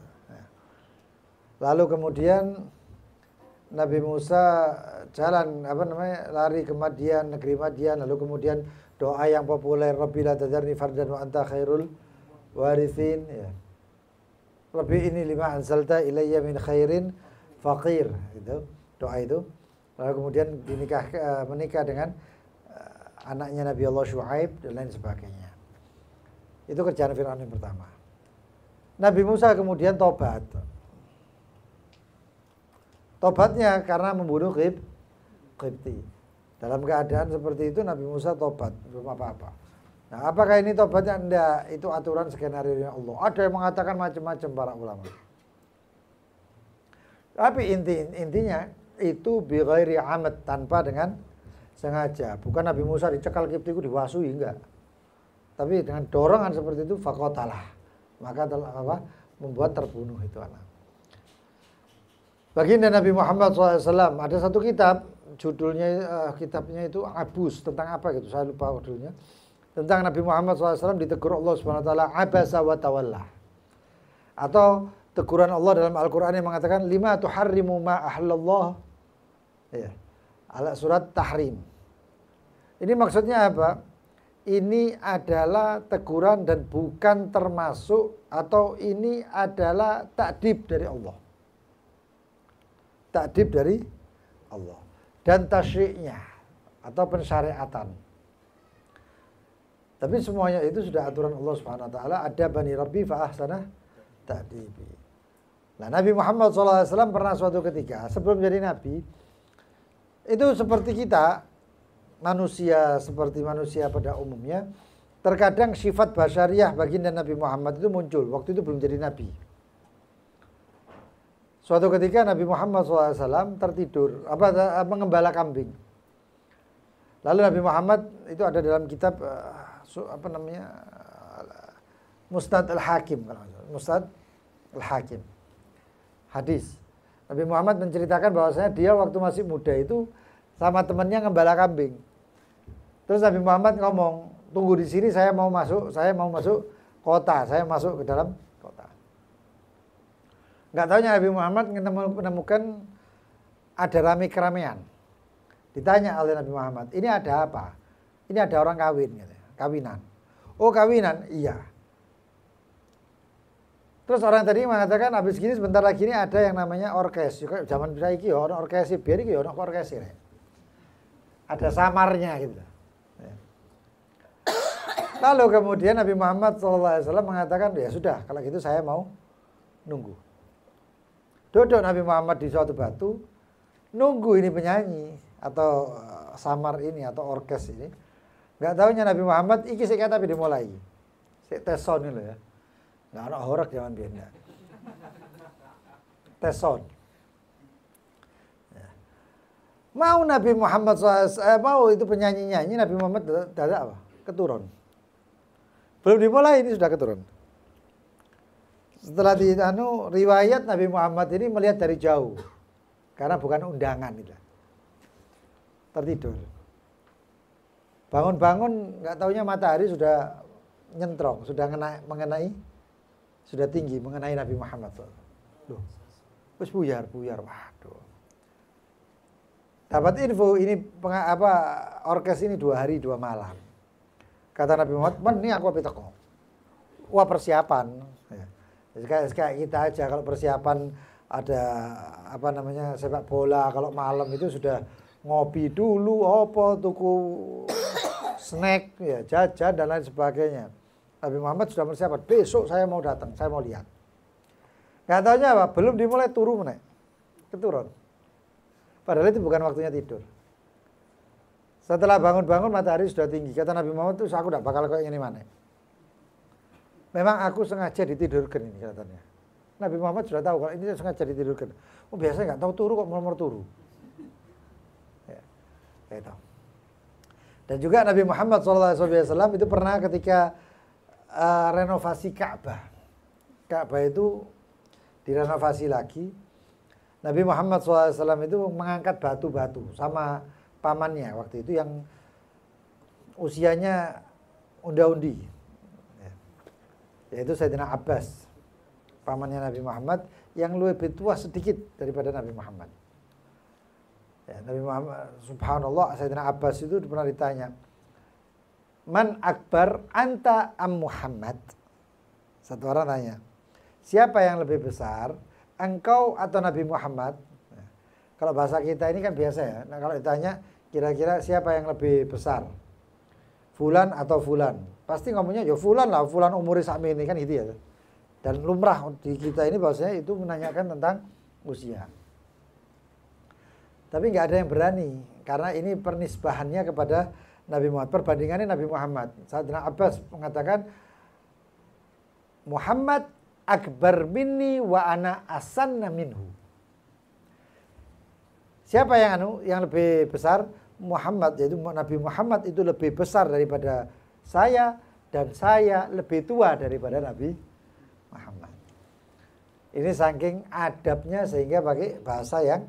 [SPEAKER 1] Lalu kemudian Nabi Musa jalan lari ke Madian, negeri Madian, lalu kemudian doa yang populer, Rabbi la tadarni fardan wa anta khairul warithin, ya. Rabbi ini lima anzalta ilayya min khairin faqir, itu doa itu. Lalu kemudian menikah dengan anaknya Nabi Allah Syuaib dan lain sebagainya. Itu kerjaan Fir'aun yang pertama. Nabi Musa kemudian tobat. Tobatnya karena membunuh Qibti. Dalam keadaan seperti itu Nabi Musa tobat, belum apa-apa. Nah, apakah ini tobatnya? Enggak, itu aturan skenario Allah. Ada yang mengatakan macam-macam para ulama. Tapi intinya itu bi ghairi amad, tanpa dengan sengaja. Bukan Nabi Musa dicekal Qibti itu diwasui, enggak. Tapi dengan dorongan seperti itu faqatalah, maka membuat terbunuh itu anak. Baginda Nabi Muhammad SAW ada satu kitab, judulnya kitabnya itu Abus, tentang apa gitu, saya lupa judulnya. Tentang Nabi Muhammad SAW ditegur Allah Subhanahu Wa Taala, abasa wa tawalla. Atau teguran Allah dalam Al-Quran yang mengatakan lima tuharrimu ma ahlallah, ya, surat Tahrim. Ini maksudnya apa? Ini adalah teguran dan bukan termasuk, atau ini adalah takdib dari Allah. Takdib dari Allah. Dan tasyri'nya atau pensyariatan. Tapi semuanya itu sudah aturan Allah Subhanahu wa taala, ada bani rabbi fa ahsana ta'dibi. Nah, Nabi Muhammad SAW pernah suatu ketika sebelum jadi nabi itu seperti kita, manusia seperti manusia pada umumnya, terkadang sifat basyariah baginda Nabi Muhammad itu muncul. Waktu itu belum jadi nabi. Suatu ketika Nabi Muhammad SAW tertidur, mengembala kambing. Lalu Nabi Muhammad itu ada dalam kitab Musnad Al-Hakim, Musnad Al-Hakim, hadis. Nabi Muhammad menceritakan bahwasanya dia waktu masih muda itu sama temannya ngembala kambing. Terus Nabi Muhammad ngomong, tunggu di sini, saya mau masuk kota, saya masuk ke dalam kota. Nggak tahunya Nabi Muhammad menemukan ada keramaian. Ditanya oleh Nabi Muhammad, ini ada apa? Ini ada orang kawin, gitu. Kawinan. Oh, kawinan? Iya. Terus orang tadi mengatakan habis gini sebentar lagi ini ada yang namanya orkes. Zaman saiki ya ono orkes, biar iki ya ono orkes. Ada samarnya gitu. Lalu kemudian Nabi Muhammad SAW mengatakan, ya sudah, kalau gitu saya mau nunggu. Duduk Nabi Muhammad di suatu batu, nunggu ini penyanyi atau samar ini atau orkes ini. Nggak tahunya Nabi Muhammad iki sik tapi dimulai. Sik teson ini loh ya. Nggak ada horak zaman biasa. Teson. Ya. Mau Nabi Muhammad SAW, mau itu penyanyi-nyanyi, Nabi Muhammad dadak apa? Keturun. Belum dimulai ini sudah keturun. Setelah riwayat Nabi Muhammad ini melihat dari jauh. Karena bukan undangan itu. Tertidur. Bangun-bangun nggak taunya matahari sudah nyentrong, sudah mengenai, sudah tinggi mengenai Nabi Muhammad. Loh, terus buyar, waduh. dapat info ini orkes ini 2 hari 2 malam. Kata Nabi Muhammad, "Men, ini aku teko." Wah, persiapan. Ya. Kayak kita aja kalau persiapan ada sepak bola, kalau malam itu sudah ngopi dulu, tuku snack, ya, jajan dan lain sebagainya. Nabi Muhammad sudah persiapan, besok saya mau datang, saya mau lihat. Nggak taunya apa, belum dimulai turu menek. Keturun. Padahal itu bukan waktunya tidur. Setelah bangun-bangun matahari sudah tinggi. Kata Nabi Muhammad, "Terus aku tidak bakal kayak gini mana." Memang aku sengaja ditidurkan ini katanya. Nabi Muhammad sudah tahu kalau ini sengaja ditidurkan. Biasanya nggak tahu turu kok mau turu. Ya, itu. Dan juga Nabi Muhammad SAW itu pernah ketika renovasi Ka'bah. Ka'bah itu direnovasi lagi. Nabi Muhammad SAW itu mengangkat batu-batu sama pamannya waktu itu yang usianya unda-undi. Yaitu Sayyidina Abbas, pamannya Nabi Muhammad yang lebih tua sedikit daripada Nabi Muhammad. Ya, Nabi Muhammad, subhanallah, Sayyidina Abbas itu pernah ditanya, "Man akbar anta am Muhammad?" Satu orang tanya, "Siapa yang lebih besar, engkau atau Nabi Muhammad?" Nah, kalau bahasa kita ini kan biasa ya. Nah, kalau ditanya kira-kira siapa yang lebih besar, fulan atau fulan, pasti ngomongnya ya fulan lah, fulan umur sakmi ini kan gitu ya. Dan lumrah di kita ini bahasanya itu menanyakan tentang usia. Tapi nggak ada yang berani karena ini pernisbahannya kepada Nabi Muhammad. Perbandingannya Nabi Muhammad. Sayyidina Abbas mengatakan, "Muhammad akbar minni wa ana asanna minhu." Siapa yang lebih besar? Muhammad, yaitu Nabi Muhammad itu lebih besar daripada saya dan saya lebih tua daripada Nabi Muhammad. Ini saking adabnya sehingga pakai bahasa yang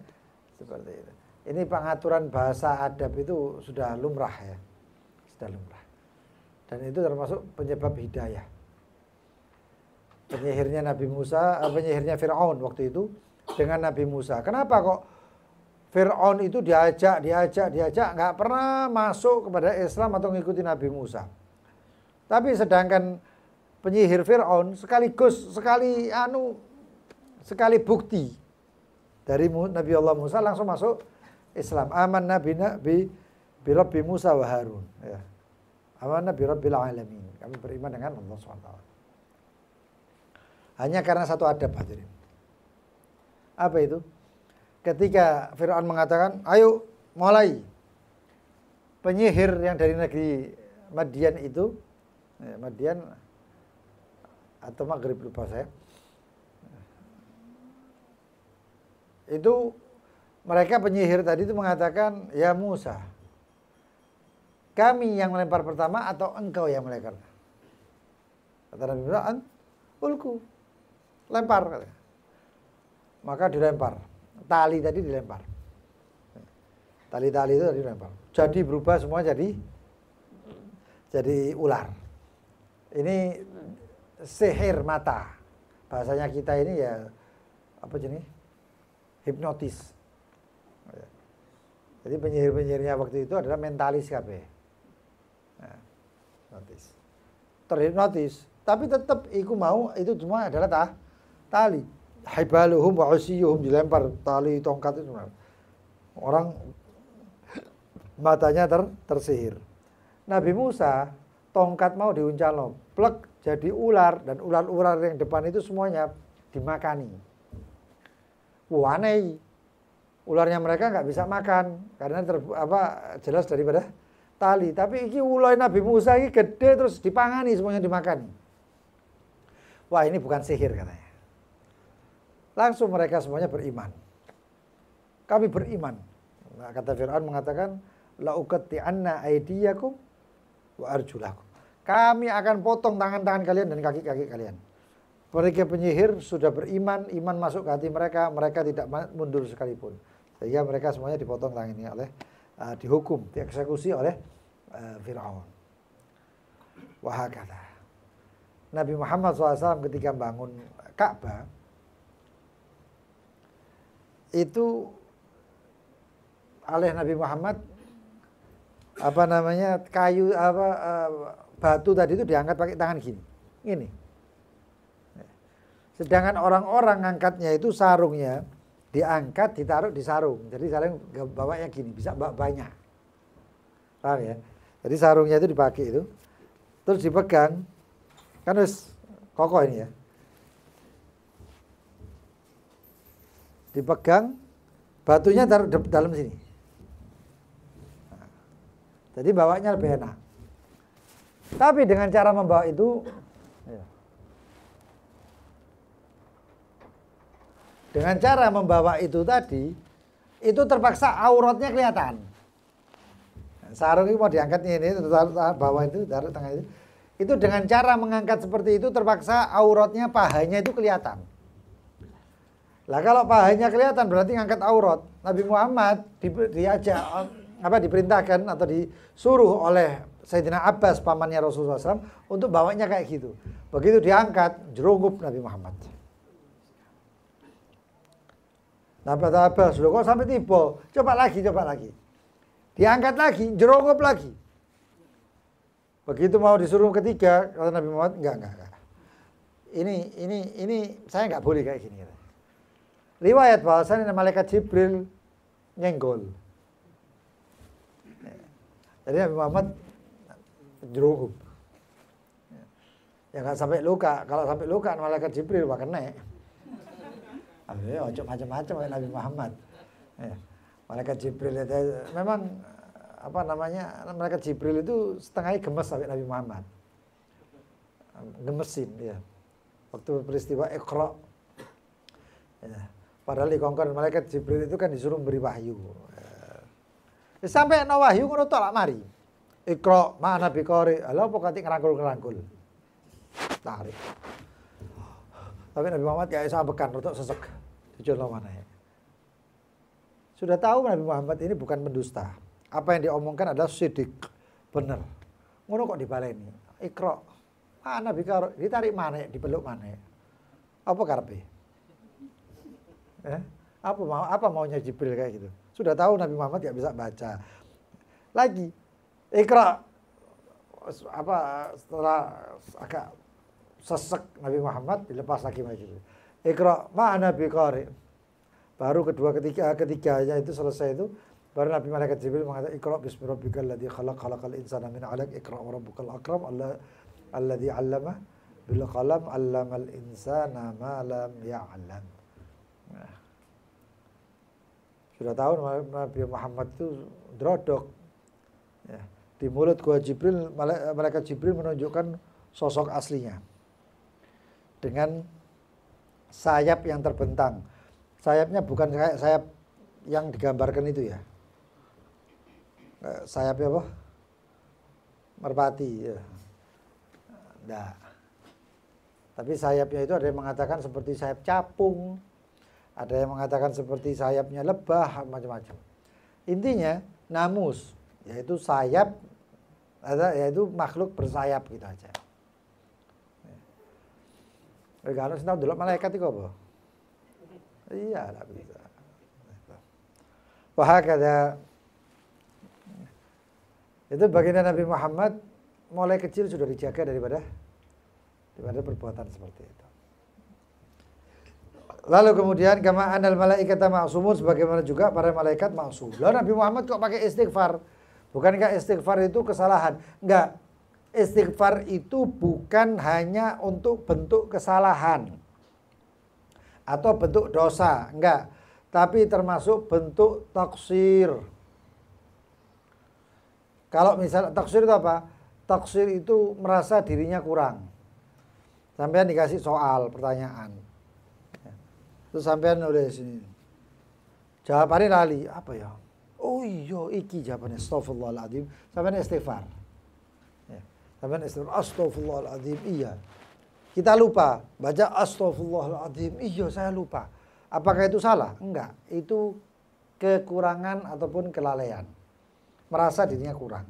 [SPEAKER 1] seperti itu. Ini pengaturan bahasa adab itu sudah lumrah ya. Sudah lumrah. Dan itu termasuk penyebab hidayah. Penyihirnya Nabi Musa, penyihirnya Fir'aun waktu itu dengan Nabi Musa. Kenapa kok Fir'aun itu diajak, nggak pernah masuk kepada Islam atau mengikuti Nabi Musa. Tapi sedangkan penyihir Fir'aun sekali bukti dari Nabi Allah Musa langsung masuk Islam. Amanna bi Rabbi Musa wa Harun. Ya. Amanna bi Rabbil alamin. Kami beriman dengan Allah SWT. Hanya karena satu adab hadirin. Apa itu? Ketika Fir'aun mengatakan, "Ayo mulai." Penyihir yang dari negeri Madian itu, Madian atau Maghrib lupa saya. Itu mereka penyihir tadi itu mengatakan, "Ya Musa, kami yang melempar pertama atau engkau yang melempar?" Kata Nabi Musa, "Ulku." Lempar. Maka dilempar. Tali tadi dilempar. Tali-tali itu tadi dilempar. Jadi berubah semua jadi ular. Ini sihir mata. Bahasanya kita ini ya apa jenis? Hipnotis. Jadi penyihir-penyihirnya waktu itu adalah mentalis kabeh. Nah, hipnotis. Terhipnotis, tapi tetap iku mau itu semua adalah tali. Hibaluhum wa usiyuhum, dilempar tali tongkat itu. Orang matanya tersihir. Nabi Musa tongkat mau diuncal, plek jadi ular, dan ular-ular yang depan itu semuanya dimakani. Wah, aneh. Ularnya mereka nggak bisa makan karena jelas daripada tali. Tapi ini ular Nabi Musa ini gede terus dipangani, semuanya dimakani. Wah, ini bukan sihir katanya. Langsung mereka semuanya beriman. Kami beriman. Nah, kata Fir'aun mengatakan, "La uqatti'anna aydiyakum wa arjulakum." Kami akan potong tangan-tangan kalian dan kaki-kaki kalian. Mereka penyihir sudah beriman, iman masuk ke hati mereka, mereka tidak mundur sekalipun. Sehingga mereka semuanya dipotong tangannya oleh dihukum, dieksekusi oleh Fir'aun. Wahakata. Nabi Muhammad SAW ketika bangun Ka'bah itu oleh Nabi Muhammad kayu batu tadi itu diangkat pakai tangan gini. Ini. Sedangkan orang-orang ngangkatnya itu sarungnya diangkat ditaruh di sarung. Jadi sarung bawanya gini, bisa banyak. Paham ya? Jadi sarungnya itu dipakai itu. Terus dipegang. Kan harus kokoh ini ya. Dipegang, batunya taruh dalam sini. Jadi bawanya lebih enak. Tapi dengan cara membawa itu, dengan cara membawa itu tadi, itu terpaksa auratnya kelihatan. Sarung itu mau diangkat ini, bawah itu, taruh tengah itu. Itu dengan cara mengangkat seperti itu terpaksa auratnya, pahanya itu kelihatan. Lah kalau pahanya kelihatan berarti ngangkat aurat. Nabi Muhammad diperintahkan atau disuruh oleh Sayyidina Abbas pamannya Rasulullah SAW untuk bawanya kayak gitu. Begitu diangkat, jerungup Nabi Muhammad. Nah, kata Abbas, loh kok sampai tiba? Coba lagi. Diangkat lagi, jerungup lagi. Begitu mau disuruh ketiga, kata Nabi Muhammad, enggak. Ini saya enggak boleh kayak gini. Riwayat bahwasanya malaikat Jibril nyenggol. Jadi Nabi Muhammad jerungup. Ya enggak sampai luka. Kalau sampai luka malaikat Jibril wah kena. Ayo ojo macam-macam kayak Nabi Muhammad. Malaikat Jibril itu memang malaikat Jibril itu setengahnya gemes sampai Nabi Muhammad. Gemesin dia. Waktu peristiwa Iqra. Ya. Padahal di kongkon malaikat Jibril itu kan disuruh beri wahyu. Sampai no wahyu ngono tolak mari. Iqra ma'ana biqari. Ala apa kate ngerangkul-ngerangkul. Tarik. Tapi Nabi Muhammad ya sampekan rotok sesek. Dijono mana ya. Sudah tahu Nabi Muhammad ini bukan pendusta. Apa yang diomongkan adalah sidik. Benar. Ngono kok dibaleni. Iqra. Ma'ana biqari. Ditarik mana? Dipeluk mana? Apa karepe? Apa maunya Jibril kayak gitu? Sudah tahu Nabi Muhammad tidak bisa baca. Lagi Iqra setelah agak sesek Nabi Muhammad dilepas lagi maju. Iqra ma'ana biqari. Baru ketiganya itu selesai itu baru Nabi Malaikat Jibril mengatakan Iqra bismi rabbikal ladzi khalaqal insana min 'alaq Iqra wa rabbukal akram alladzi 'allama bil qalam 'allamal insana ma lam ya'lam. Nah. Sudah tahu Nabi Muhammad itu drodok. Ya. Di mulut gua Jibril, malaikat Jibril menunjukkan sosok aslinya. Dengan sayap yang terbentang. Sayapnya bukan kayak sayap yang digambarkan itu ya. Sayapnya apa? Merpati. Ya. Nah. Tapi sayapnya itu ada yang mengatakan seperti sayap capung. Ada yang mengatakan seperti sayapnya lebah, macam-macam. Intinya, namus, yaitu sayap, yaitu makhluk bersayap gitu aja. Kalau senang dulu malaikat itu apa? Iya, lah bisa. Wah, kata itu baginda Nabi Muhammad mulai kecil sudah dijaga daripada perbuatan seperti itu. Lalu kemudian kama anal malaikata ma'sumun, sebagaimana juga para malaikat ma'sum. Lalu Nabi Muhammad kok pakai istighfar? Bukankah istighfar itu kesalahan? Enggak. Istighfar itu bukan hanya untuk bentuk kesalahan atau bentuk dosa, enggak. Tapi termasuk bentuk taksir. Kalau misalnya taksir itu apa? Taksir itu merasa dirinya kurang. Sampean dikasih soal, pertanyaan. Terus sampean oleh sini. Jawabannya lali, apa ya? Oh iya, iki jawabannya astaghfirullahaladzim. Sampean istighfar. Ya. Sampean istighfar, astaghfirullahaladzim, iya. Kita lupa, baca astaghfirullahaladzim, iya saya lupa. Apakah itu salah? Enggak, itu kekurangan ataupun kelalaian. Merasa dirinya kurang.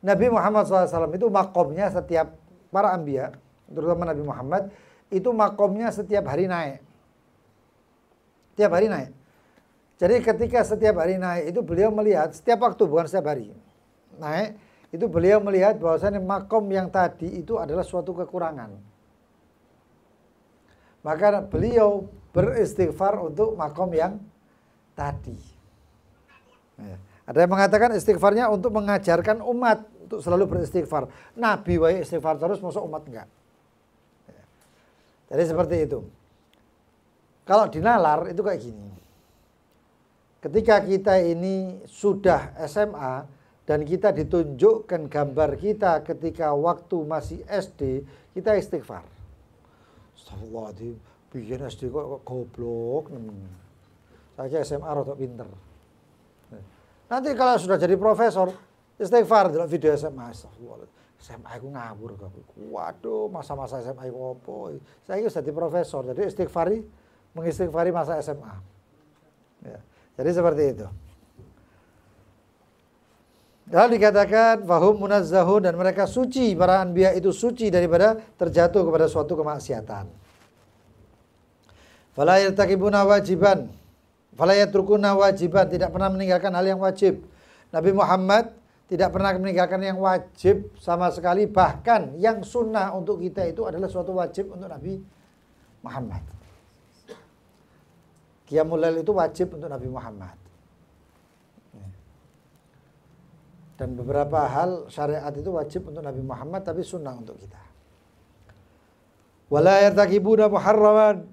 [SPEAKER 1] Nabi Muhammad SAW itu makomnya setiap para anbiya, terutama Nabi Muhammad, itu makomnya setiap hari naik. Tiap hari naik. Jadi ketika setiap hari naik itu beliau melihat setiap waktu, bukan setiap hari naik, itu beliau melihat bahwasanya makom yang tadi itu adalah suatu kekurangan. Maka beliau beristighfar untuk makom yang tadi. Ada yang mengatakan istighfarnya untuk mengajarkan umat untuk selalu beristighfar. Nabi wae istighfar terus, masuk umat enggak. Jadi seperti itu. Kalau dinalar itu kayak gini. Ketika kita ini sudah SMA dan kita ditunjukkan gambar kita ketika waktu masih SD, kita istighfar. Astagfirullahaladzim, bikin SD kok goblok. Saya SMA rada pinter. Nanti kalau sudah jadi profesor, istighfar dalam video SMA. Astagfirullahaladzim, SMA aku ngawur. Waduh, masa-masa SMA aku apa? Saya sudah jadi profesor, jadi mengistighfari masa SMA. Ya. Jadi seperti itu. Lalu dikatakan fahum munazzahun, dan mereka suci, para anbiya itu suci daripada terjatuh kepada suatu kemaksiatan. Fala yartakibuna wajiban, fala yatrukuna wajiban, tidak pernah meninggalkan hal yang wajib. Nabi Muhammad tidak pernah meninggalkan yang wajib sama sekali, bahkan yang sunnah untuk kita itu adalah suatu wajib untuk Nabi Muhammad. Qiyamul Lail itu wajib untuk Nabi Muhammad. Dan beberapa hal syariat itu wajib untuk Nabi Muhammad, tapi sunnah untuk kita. Wala yartakibuna muharraman,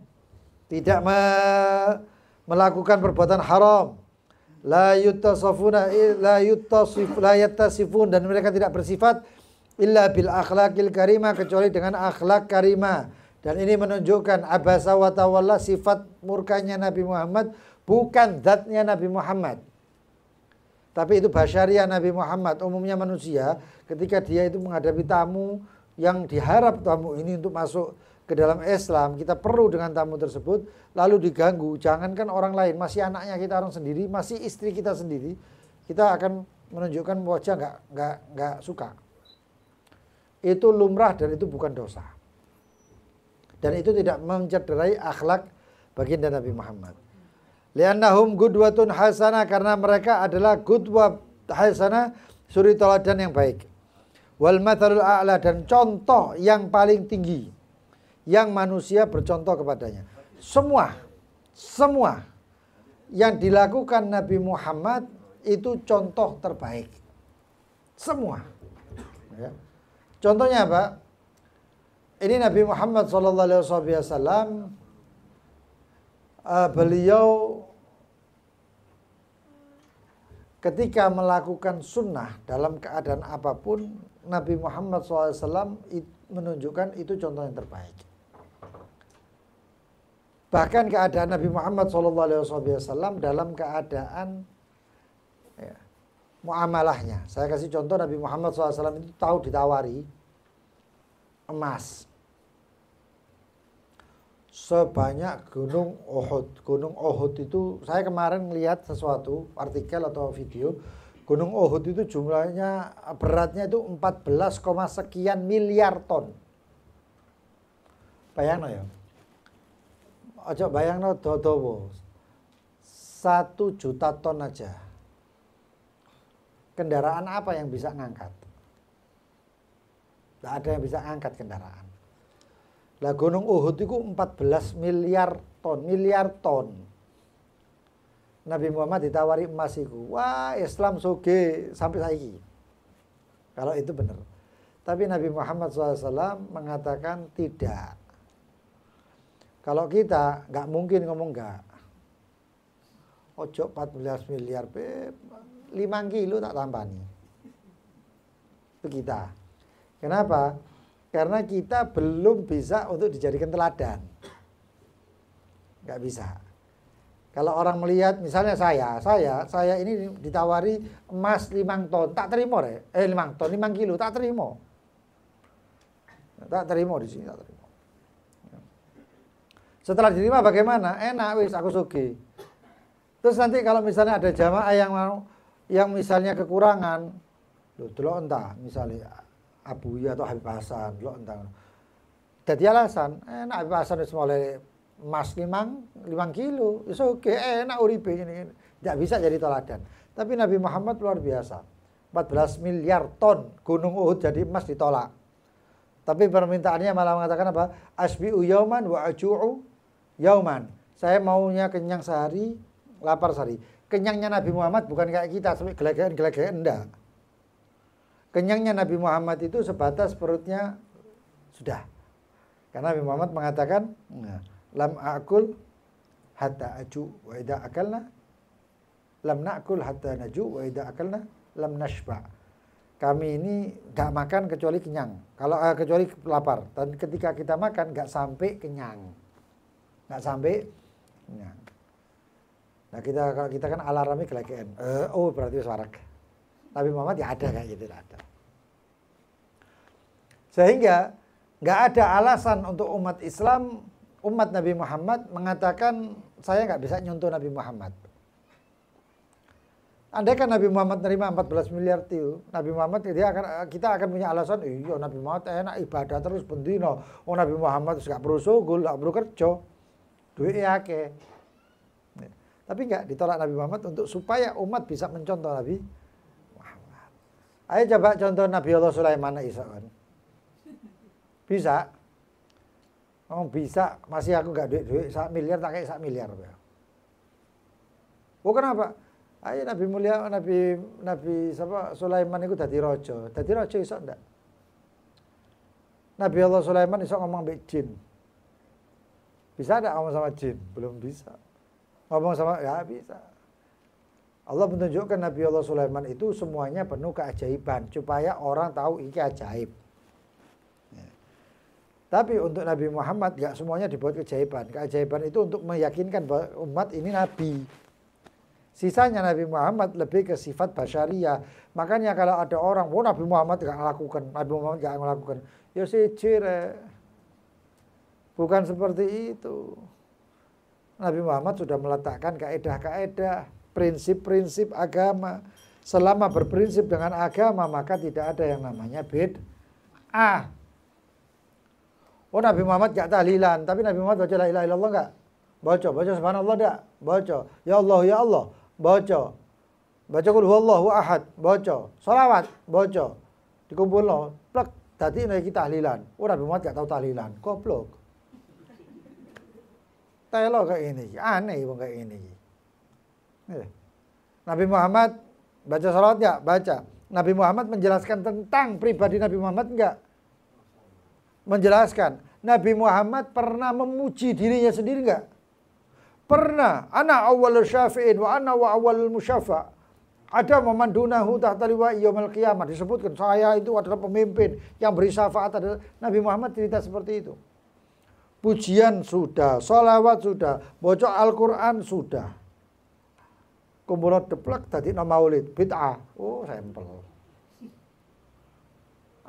[SPEAKER 1] tidak melakukan perbuatan haram. La yuttasifuna la yattasifun, dan mereka tidak bersifat illa bil akhlaqil karimah, kecuali dengan akhlak karimah. Dan ini menunjukkan abasa wa tawalla, sifat murkanya Nabi Muhammad bukan zatnya Nabi Muhammad. Tapi itu basyariah Nabi Muhammad, umumnya manusia, ketika dia itu menghadapi tamu yang diharap tamu ini untuk masuk ke dalam Islam, kita perlu dengan tamu tersebut, lalu diganggu, jangankan orang lain, masih anaknya kita orang sendiri, masih istri kita sendiri, kita akan menunjukkan wajah nggak suka. Itu lumrah dan itu bukan dosa. Dan itu tidak mencederai akhlak baginda Nabi Muhammad. Li'annahum gudwatun hasanah, karena mereka adalah gudwah hasanah, suri teladan yang baik. Wal mathalul a'la, dan contoh yang paling tinggi yang manusia bercontoh kepadanya. Semua yang dilakukan Nabi Muhammad itu contoh terbaik. Semua. Ya. Contohnya apa? Ini Nabi Muhammad SAW, beliau ketika melakukan sunnah dalam keadaan apapun, Nabi Muhammad SAW menunjukkan itu contoh yang terbaik. Bahkan keadaan Nabi Muhammad SAW dalam keadaan muamalahnya. Saya kasih contoh, Nabi Muhammad SAW itu tahu ditawari emas sebanyak gunung Uhud. Gunung Uhud itu, saya kemarin lihat sesuatu artikel atau video, gunung Uhud itu jumlahnya, beratnya itu 14, sekian miliar ton. Bayangno ya. Ojo bayangno dodowo. 1 juta ton aja. Kendaraan apa yang bisa ngangkat? Tidak ada yang bisa ngangkat kendaraan. Lah gunung Uhud itu 14 miliar ton. Nabi Muhammad ditawari emas itu. Wah, Islam soge sampai saiki. Kalau itu benar. Tapi Nabi Muhammad SAW mengatakan tidak. Kalau kita nggak mungkin ngomong nggak. Ojo 14 miliar, 5 kilo tak tampani. Itu kita. Kenapa? Karena kita belum bisa untuk dijadikan teladan. Nggak bisa. Kalau orang melihat, misalnya saya ini ditawari emas 5 ton, tak terima deh. 5 ton, 5 kilo, tak terima. Tak terima di sini, tak terima. Setelah diterima bagaimana? Enak, wis aku sugih. Terus nanti kalau misalnya ada jamaah yang misalnya kekurangan, delok entah, misalnya Abuya atau Habib Hasan, delok entah. Jadi alasan, enak Habib Hasan wis mulai emas 5 kilo, itu oke, enak uripe ini. Tidak bisa jadi teladan. Tapi Nabi Muhammad luar biasa. 14 miliar ton gunung Uhud jadi emas ditolak. Tapi permintaannya malah mengatakan apa? Asbi'u yauman wa aju'u yauman. Saya maunya kenyang sehari, lapar sehari. Kenyangnya Nabi Muhammad bukan kayak kita sampai gelegean enggak. Kenyangnya Nabi Muhammad itu sebatas perutnya sudah. Karena Nabi Muhammad mengatakan, lam akul hatta aju wa idza akalna lam nakul hatta naju wa idza akalna lam nashba. Kami ini enggak makan kecuali kenyang. Kalau kecuali lapar. Dan ketika kita makan enggak sampai kenyang. Enggak sampai kenyang. Nah, kalau kita kan alarmnya gelegean. Oh, berarti warak. Nabi Muhammad ya ada kayak gitu, ada. Sehingga nggak ada alasan untuk umat Islam, umat Nabi Muhammad mengatakan saya nggak bisa nyontoh Nabi Muhammad. Andai kan Nabi Muhammad nerima 14 miliar itu, Nabi Muhammad kita akan punya alasan, iya Nabi Muhammad enak ibadah terus bendino. Oh Nabi Muhammad nggak perlu sugul, nggak perlu kerja, duitnya akeh. Tapi nggak ditolak Nabi Muhammad untuk supaya umat bisa mencontoh Nabi Muhammad. Ayo coba contoh Nabi Allah Sulaiman Isa kan. Bisa. Oh bisa, masih aku nggak duit 1 miliar tak kayak 1 miliar. Oh kenapa? Ayo Nabi mulia Nabi Sulaiman itu dadi raja. Dadi raja iso ndak? Nabi Allah Sulaiman iso ngomong mbek jin. Bisa ndak ngomong sama jin? Belum bisa. Ngomong sama ya bisa. Allah menunjukkan Nabi Allah Sulaiman itu semuanya penuh keajaiban supaya orang tahu ini ajaib. Ya. Tapi untuk Nabi Muhammad enggak semuanya dibuat keajaiban. Keajaiban itu untuk meyakinkan bahwa umat ini nabi. Sisanya Nabi Muhammad lebih ke sifat basyariah. Makanya kalau ada orang, "Oh Nabi Muhammad enggak melakukan, Nabi Muhammad enggak melakukan." Ya sejire. Bukan seperti itu. Nabi Muhammad sudah meletakkan kaedah-kaedah, prinsip-prinsip agama. Selama berprinsip dengan agama, maka tidak ada yang namanya bid'ah. Oh Nabi Muhammad gak tahlilan, tapi Nabi Muhammad baca la ilaha illallah enggak? Baca subhanallah enggak? Baca. Ya Allah, baca. Baca qul huwallahu ahad, baca. Shalawat, baca. Dikumpulno, plek dadi nek iki tahlilan. Oh Nabi Muhammad gak tahu tahlilan, goblok. Telo kayak ini, aneh wong kayak ini. Nabi Muhammad baca salat enggak? Baca. Nabi Muhammad menjelaskan tentang pribadi Nabi Muhammad enggak? Menjelaskan. Nabi Muhammad pernah memuji dirinya sendiri enggak? Pernah. Ana awwalul syafi'in wa ana wa awwalul musyafa'. Ada memandunahu tahta liwa'i yaumil qiyamah. Disebutkan saya itu adalah pemimpin yang beri syafaat adalah Nabi Muhammad cerita seperti itu. Pujian sudah, sholawat sudah, baca Al-Quran sudah. Kumpulan deplek tadi nama maulid, bid'ah. Oh, sampel.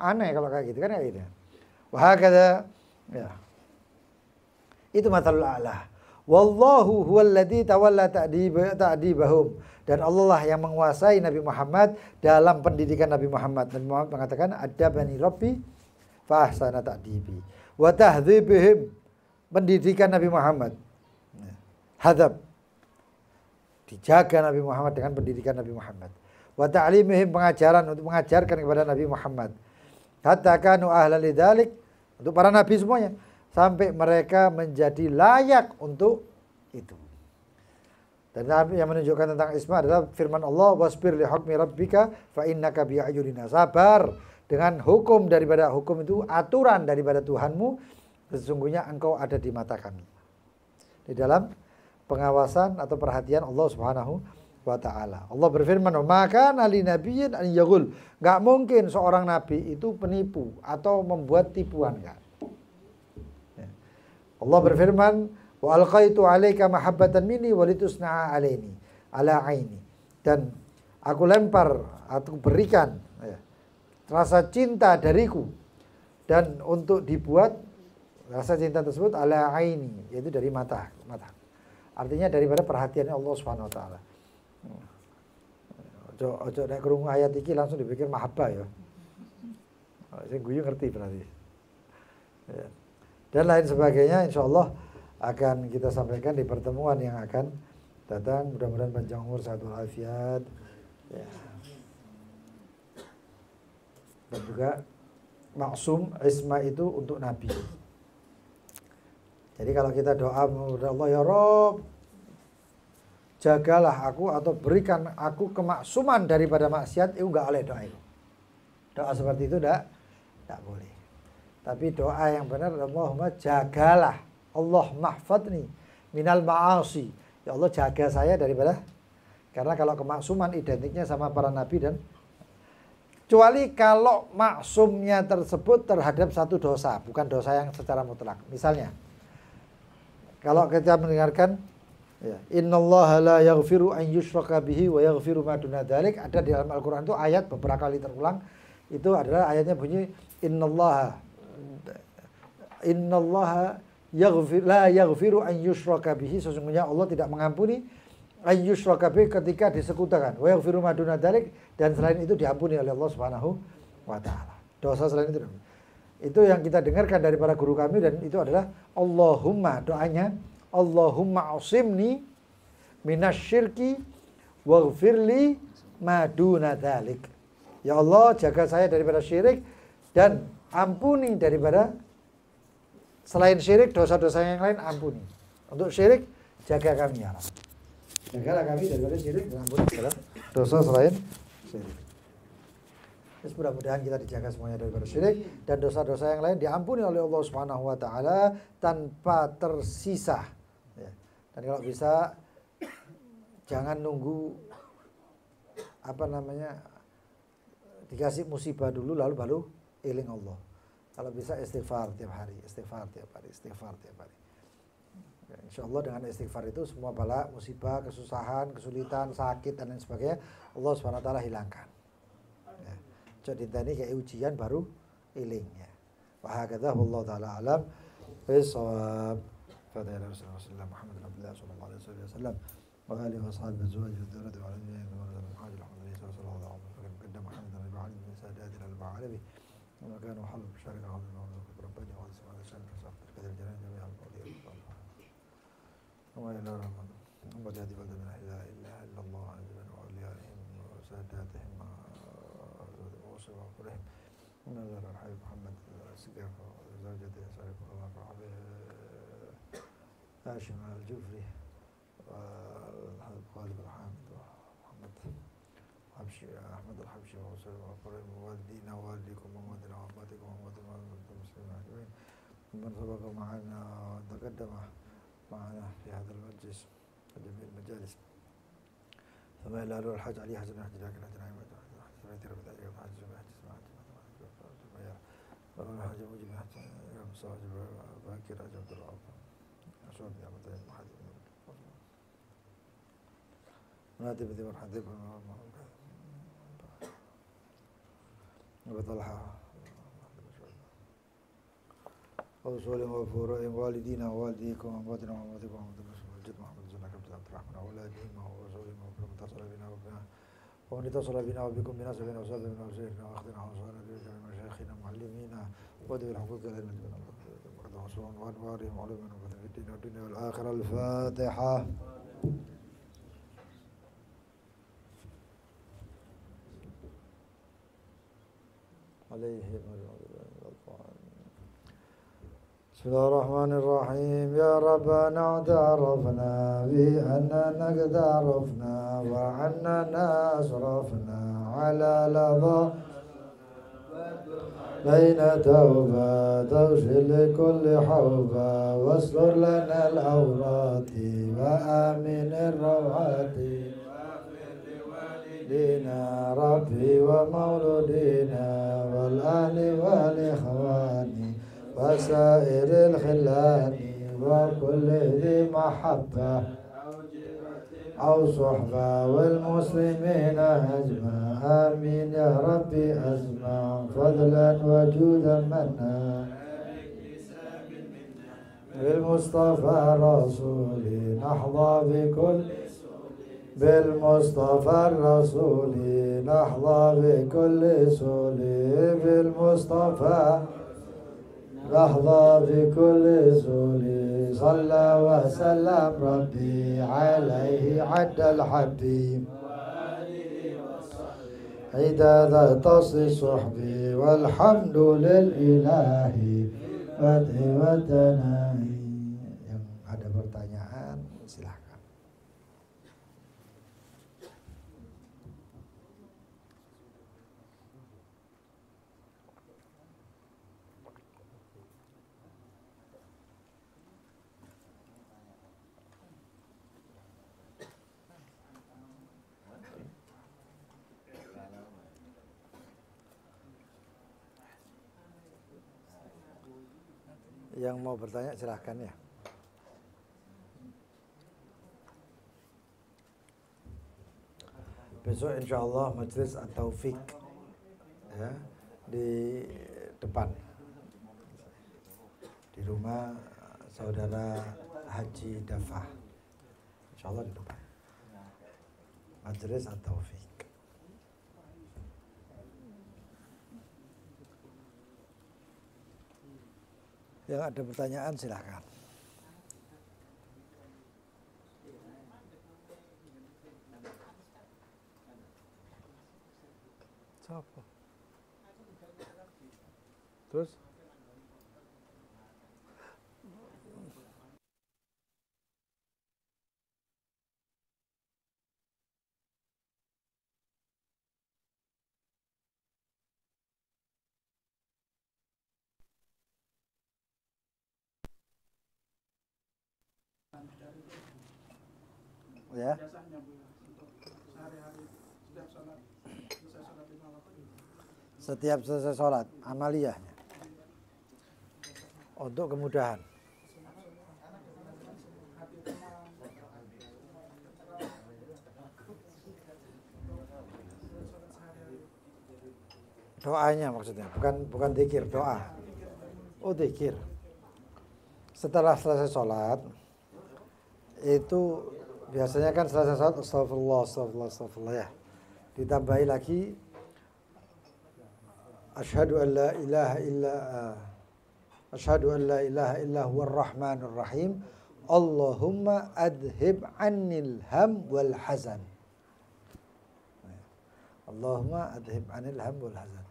[SPEAKER 1] Aneh kalau kayak gitu kan kayak gitu. Wah kata, ya. Itu mathalul a'la. Wallahu huwallazi tawalla ta'dibahum. Dan Allah lah yang menguasai Nabi Muhammad dalam pendidikan Nabi Muhammad. Nabi Muhammad mengatakan, adabani rabbi fa ahsana ta'dibi wa tahdhibihim. Pendidikan Nabi Muhammad. Hadab. Dijaga Nabi Muhammad dengan pendidikan Nabi Muhammad. Wa ta'limihim, pengajaran untuk mengajarkan kepada Nabi Muhammad. Hatta kanu ahlan lidzalik, untuk para nabi semuanya, sampai mereka menjadi layak untuk itu. Dan yang menunjukkan tentang isma adalah firman Allah, wasbir li hukmi rabbika fa innaka bi ayunina. Sabar dengan hukum daripada hukum itu, aturan daripada Tuhanmu, sesungguhnya engkau ada di mata kami. Di dalam pengawasan atau perhatian Allah Subhanahu wa taala. Allah berfirman, "Maka nali nabiyyin an yaghul." Enggak mungkin seorang nabi itu penipu atau membuat tipuan, enggak. Allah berfirman, "Wa alqaitu 'alaika mahabbatan minni wa litusna'a 'alaini ala 'aini." Dan aku lempar atau berikan rasa cinta dariku dan untuk dibuat rasa cinta tersebut ala aini, yaitu dari mata. Artinya daripada perhatiannya Allah Subhanahu wa taala. Ojo nek krungu ayat iki langsung dipikir mahabbah ya. Sing guyu ngerti berarti. Dan lain sebagainya insyaallah akan kita sampaikan di pertemuan yang akan datang. Mudah-mudahan panjang umur, sehat walafiat ya. Dan juga maksum isma itu untuk Nabi. Jadi kalau kita doa kepada Allah, ya Rob, jagalah aku atau berikan aku kemaksuman daripada maksiat, itu enggak oleh doa itu. Doa seperti itu enggak boleh. Tapi doa yang benar, Allahumma jagalah, Allah mahfadni minal ma'asi. Ya Allah jaga saya daripada, karena kalau kemaksuman identiknya sama para nabi dan kecuali kalau maksumnya tersebut terhadap satu dosa, bukan dosa yang secara mutlak. Misalnya, kalau kita mendengarkan ya, innallaha la yaghfiru an yushraka bihi wa yaghfiru ma duna dzalik, ada di dalam Al-Qur'an itu ayat beberapa kali terulang. Itu adalah ayatnya bunyi innallaha la yaghfiru an yushraka bihi, sesungguhnya Allah tidak mengampuni an yushraka bihi ketika disekutukan, wa yaghfiru ma duna dzalik, dan selain itu diampuni oleh Allah Subhanahu wa taala. Dosa selain itu. Itu yang kita dengarkan dari para guru kami, dan itu adalah Allahumma, doanya Allahumma asimni minasyirki waghfirli ma duna dzalik. Ya Allah jaga saya daripada syirik dan ampuni daripada selain syirik, dosa-dosa yang lain ampuni. Untuk syirik jaga kami ya Allah. Jagalah kami daripada syirik dan ampuni dosa selain syirik. Terus mudah-mudahan kita dijaga semuanya daripada syirik dan dosa-dosa yang lain diampuni oleh Allah Subhanahu wa taala tanpa tersisa. Ya. Dan kalau bisa jangan nunggu dikasih musibah dulu lalu baru eling Allah. Kalau bisa istighfar tiap hari. Ya, insya Allah dengan istighfar itu semua bala, musibah, kesusahan, kesulitan, sakit dan lain sebagainya Allah SWT hilangkan. Ya. Jadi tadi kayak ujian baru eling ya. Wa hakadha wallahu taala alam bisawab. Fadhila Rasulullah Muhammad sallallahu alaihi wasallam wa alihi wa sahbihi azwajihi wa dhurriyyatihi wa alihi wa sahbihi وما كانوا حل بشارك عظيم ربنا وعلى هذا الشأن فسأخبر كذا الجنان جميعا الأولياء وما إلى رحمن وما جهدي بلد من لا إله إلا الله عزبا وأوليائهم وساداتهم وصفاقهم ومن الله الحبيب محمد السقاف وزوجته سارق الله عليه هاشم الجفري والغالب الحامد ومحمد أحمد الحبشي وقريب والدينا ووالديكم ومدنا وأمتكم ومدنا المسلمين أجمعين ومن سبق معنا وتقدم معنا في هذا المجلس وجميع المجالس ثم إلى أهل الحج علي حسن حج لكن حج نعيم حج رب ذلك وحج حج موجب حج يوم صاحب باكر أجمد العظم أشهد بنعمة المحج ونادي بذي والحديث وطلحة وصول وفروع والدينا ووالديكم وأمواتنا وأمواتكم والجد محمد زنا عبد الرحمن وأولادهم وصولهم وفروع اتصل بنا وبنا ومن اتصل بنا وبكم بنسبنا وسببنا وسيرنا وأخذنا وصولنا بجميع مشايخنا معلمينا ودي الحقوق لنا وصول وأنوارهم علومنا في الدين والدنيا والآخرة. الفاتحة. بسم الله الرحمن الرحيم. يا ربنا اعترفنا بأننا قد عرفنا وعننا أسرفنا على لظى بين توبة تغشي لكل حوبة واستر لنا العورات وآمن الروعات دينا ربي ومولودينا والأهل والإخوان وسائر الخلان وكل ذي محبة أو صحبة والمسلمين أجمع آمين يا ربي أسمع فضلا وجودا منا بالمصطفى رسولي نحظى بكل بالمصطفى الرسول نحظى بكل سول بالمصطفى لحظة في كل زولي صلى وسلم ربي عليه عد الحبيب عداد تصل صحبي والحمد للإله مدح وتناهي. Yang ada pertanyaan silahkan. Yang mau bertanya silahkan ya. Besok insya Allah majelis At-Taufik ya, di depan di rumah saudara Haji Dafa, insya Allah di depan majelis At-Taufik. Yang ada pertanyaan silahkan. Siapa? Terus? Ya. Setiap selesai sholat, amaliyahnya untuk kemudahan. Doanya maksudnya, bukan dzikir, doa. Oh dzikir. Setelah selesai sholat itu biasanya kan selesai sholat astagfirullah ya. Ditambahi lagi asyhadu an la ilaha illa huwar rahmanur rahim Allahumma adhib anil ham wal hazan. Allahumma adhib anil ham wal hazan.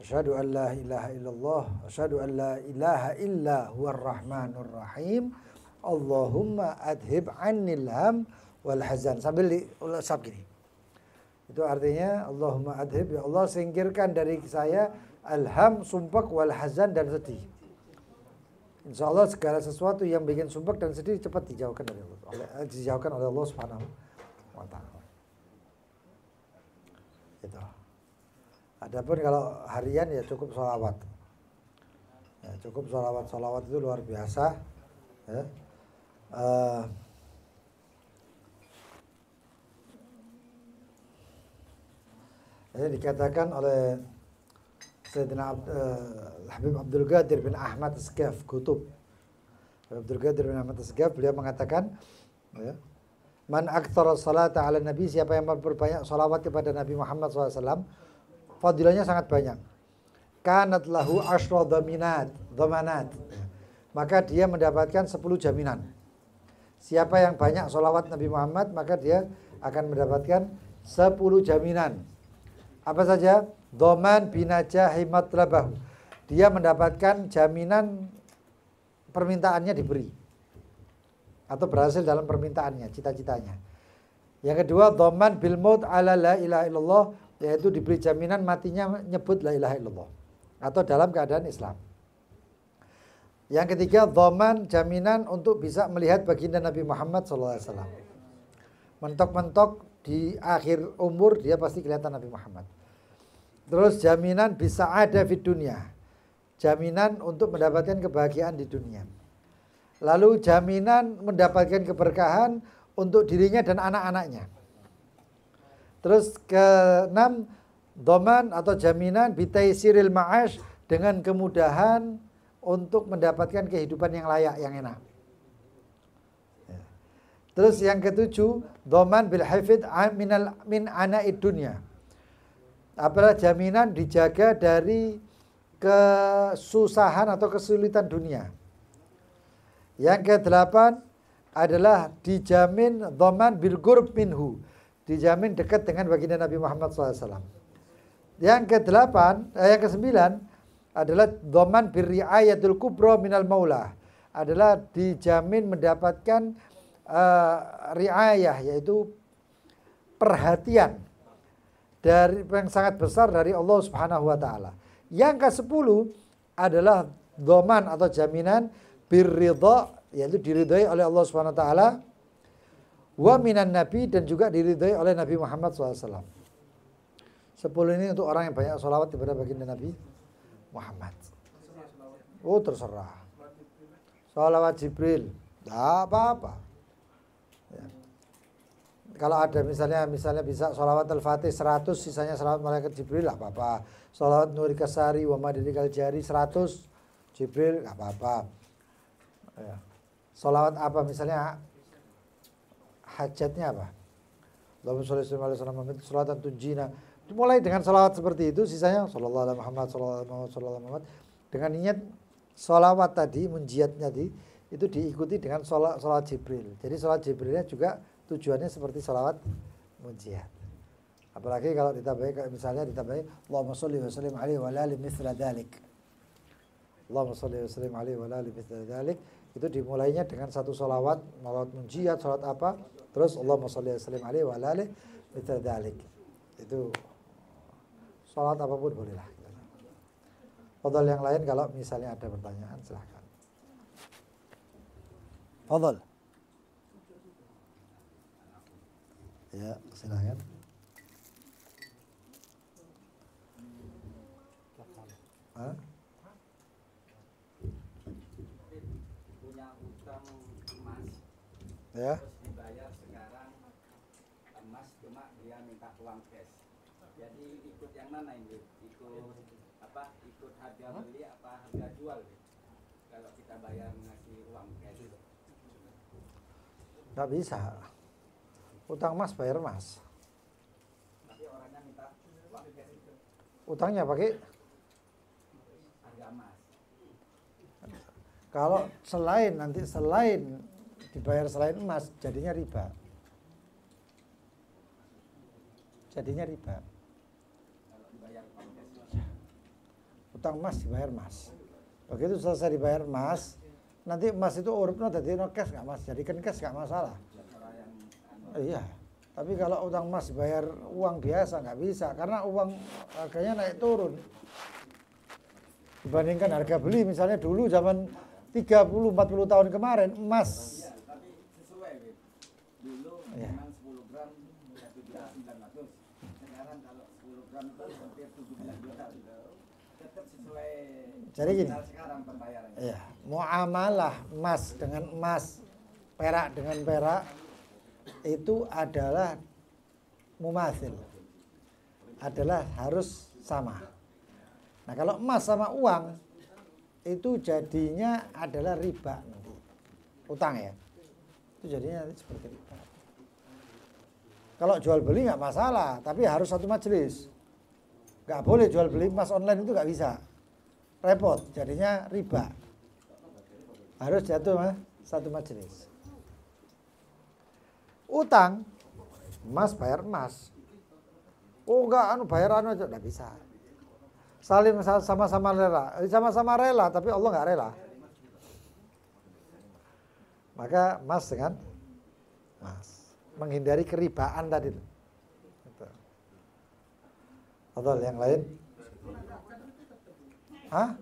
[SPEAKER 1] Asyhadu an la ilaha illallah asyhadu an la ilaha illa huwar rahmanur rahim Allahumma adhib anil ham wal hazan, sambil diusap gini. Itu artinya Allahumma adhib, ya Allah singkirkan dari saya alham, sumpek, wal hazan, dan sedih. Insya Allah segala sesuatu yang bikin sumpek dan sedih cepat dijauhkan dari Allah, dijauhkan oleh Allah Subhanahu wa taala. Itu. Adapun kalau harian ya cukup sholawat. Ya, cukup sholawat itu luar biasa. Ya. Ini dikatakan oleh Sayyidina Habib Abdul Qadir bin Ahmad Asgaf Kutub. Abdul Qadir bin Ahmad Asgaf, beliau mengatakan ya, man aktsara salata ala nabi, siapa yang memperbanyak salawat kepada Nabi Muhammad SAW, fadilahnya sangat banyak. Kanat lahu asyra dhamanat, maka dia mendapatkan 10 jaminan. Siapa yang banyak salawat Nabi Muhammad, maka dia akan mendapatkan 10 jaminan. Apa saja? Dhaman binajahi matlabahu, dia mendapatkan jaminan permintaannya diberi atau berhasil dalam permintaannya, cita-citanya. Yang kedua, dhaman bil maut ala la ilaha illallah, yaitu diberi jaminan matinya nyebut la ilaha illallah atau dalam keadaan Islam. Yang ketiga, dhaman, jaminan untuk bisa melihat baginda Nabi Muhammad SAW. Mentok-mentok di akhir umur dia pasti kelihatan Nabi Muhammad. Terus jaminan bisa ada di dunia, jaminan untuk mendapatkan kebahagiaan di dunia. Lalu jaminan mendapatkan keberkahan untuk dirinya dan anak-anaknya. Terus keenam, dhaman atau jaminan bitaisiril ma'ash, dengan kemudahan untuk mendapatkan kehidupan yang layak, yang enak. Terus yang ketujuh, dhaman bil hifdz min ana'id dunya, adalah jaminan dijaga dari kesusahan atau kesulitan dunia. Yang ke-8 adalah dijamin dhaman bil qurb minhu, dijamin dekat dengan baginda Nabi Muhammad SAW. Yang yang ke-9 adalah dhaman bir riayatul kubra minal maula, adalah dijamin mendapatkan riayah, yaitu perhatian dari yang sangat besar dari Allah Subhanahu wa taala. Yang ke-10 adalah dhaman atau jaminan birridha, yaitu diridhai oleh Allah Subhanahu wa taala, wa minan nabi, dan juga diridhai oleh Nabi Muhammad SAW. 10 ini untuk orang yang banyak sholawat kepada baginda Nabi Muhammad. Oh, terserah. Sholawat Jibril, tidak apa-apa. Ya. Kalau ada misalnya bisa sholawat Al-Fatih 100, sisanya sholawat malaikat Jibril, tidak apa-apa. Sholawat Nuri Kasari wa Madidikal Jari 100 Jibril, tidak apa-apa. Ya. Sholawat apa misalnya hajatnya apa? Allahumma sholli alaihi wasallam, sholawatan tunjina. Mulai dengan sholawat seperti itu, sisanya sallallahu alaihi Muhammad, sallallahu alaihi Muhammad. Dengan niat sholawat tadi, munjiat tadi, itu diikuti dengan sholawat Jibril. Jadi sholawat Jibrilnya juga tujuannya seperti sholawat munjiat. Apalagi kalau ditambahi, misalnya ditambahi Allahumma sholli wa sallim alaihi wa ala mithla dzalik. Allahumma sholli wa sallim alaihi wa ala mithla dzalik. Itu dimulainya dengan satu sholawat munjiat, sholawat apa, terus Allahumma sholli wa sallim alaihi wa ala mithla dzalik. Itu sholawat apapun bolehlah. Fadhal yang lain kalau misalnya ada pertanyaan silahkan. Fadhal. Ya, silahkan. Hah?
[SPEAKER 2] Punya utang emas,
[SPEAKER 1] Ya.
[SPEAKER 2] terus dibayar sekarang emas, cuma dia minta uang cash. Jadi ikut yang mana ini? Ikut harga beli apa harga jual? Kalau kita bayar ngasih uang cash.
[SPEAKER 1] Nggak bisa. Utang emas bayar emas.
[SPEAKER 2] Tapi orangnya minta uang cash itu.
[SPEAKER 1] Utangnya pakai.
[SPEAKER 2] Harga emas.
[SPEAKER 1] Kalau selain dibayar selain emas, jadinya riba. Jadinya riba.
[SPEAKER 2] Kalau dibayar uang cash.
[SPEAKER 1] Utang emas dibayar emas. Begitu selesai dibayar emas, nanti emas itu urupnya jadi no cash nggak mas, jadikan cash nggak masalah. Iya. Tapi kalau utang emas dibayar uang biasa nggak bisa, karena uang harganya naik turun. Dibandingkan harga beli misalnya dulu zaman 30-40 tahun kemarin emas.
[SPEAKER 2] Ya, tapi sesuai gitu. Dulu
[SPEAKER 1] Ya.
[SPEAKER 2] memang 10 gram 1.900. Sekarang kalau 10 gram itu hampir 17 juta. Tetap sesuai.
[SPEAKER 1] Jadi gini.
[SPEAKER 2] Sekarang pembayarannya.
[SPEAKER 1] Ya, muamalah emas dengan emas, perak dengan perak itu adalah mumathil. Adalah harus sama. Nah, kalau emas sama uang itu jadinya adalah riba nanti. Utang ya. Itu jadinya seperti riba. Kalau jual beli nggak masalah, tapi harus satu majelis. Nggak boleh jual beli emas online itu nggak bisa. Repot, jadinya riba. Harus jatuh satu majelis. Utang, emas bayar emas. Oh enggak, bayar aja, nggak bisa. Saling sama-sama rela, tapi Allah nggak rela. Maka emas dengan emas, menghindari keribaan tadi. Atau yang lain? Hah?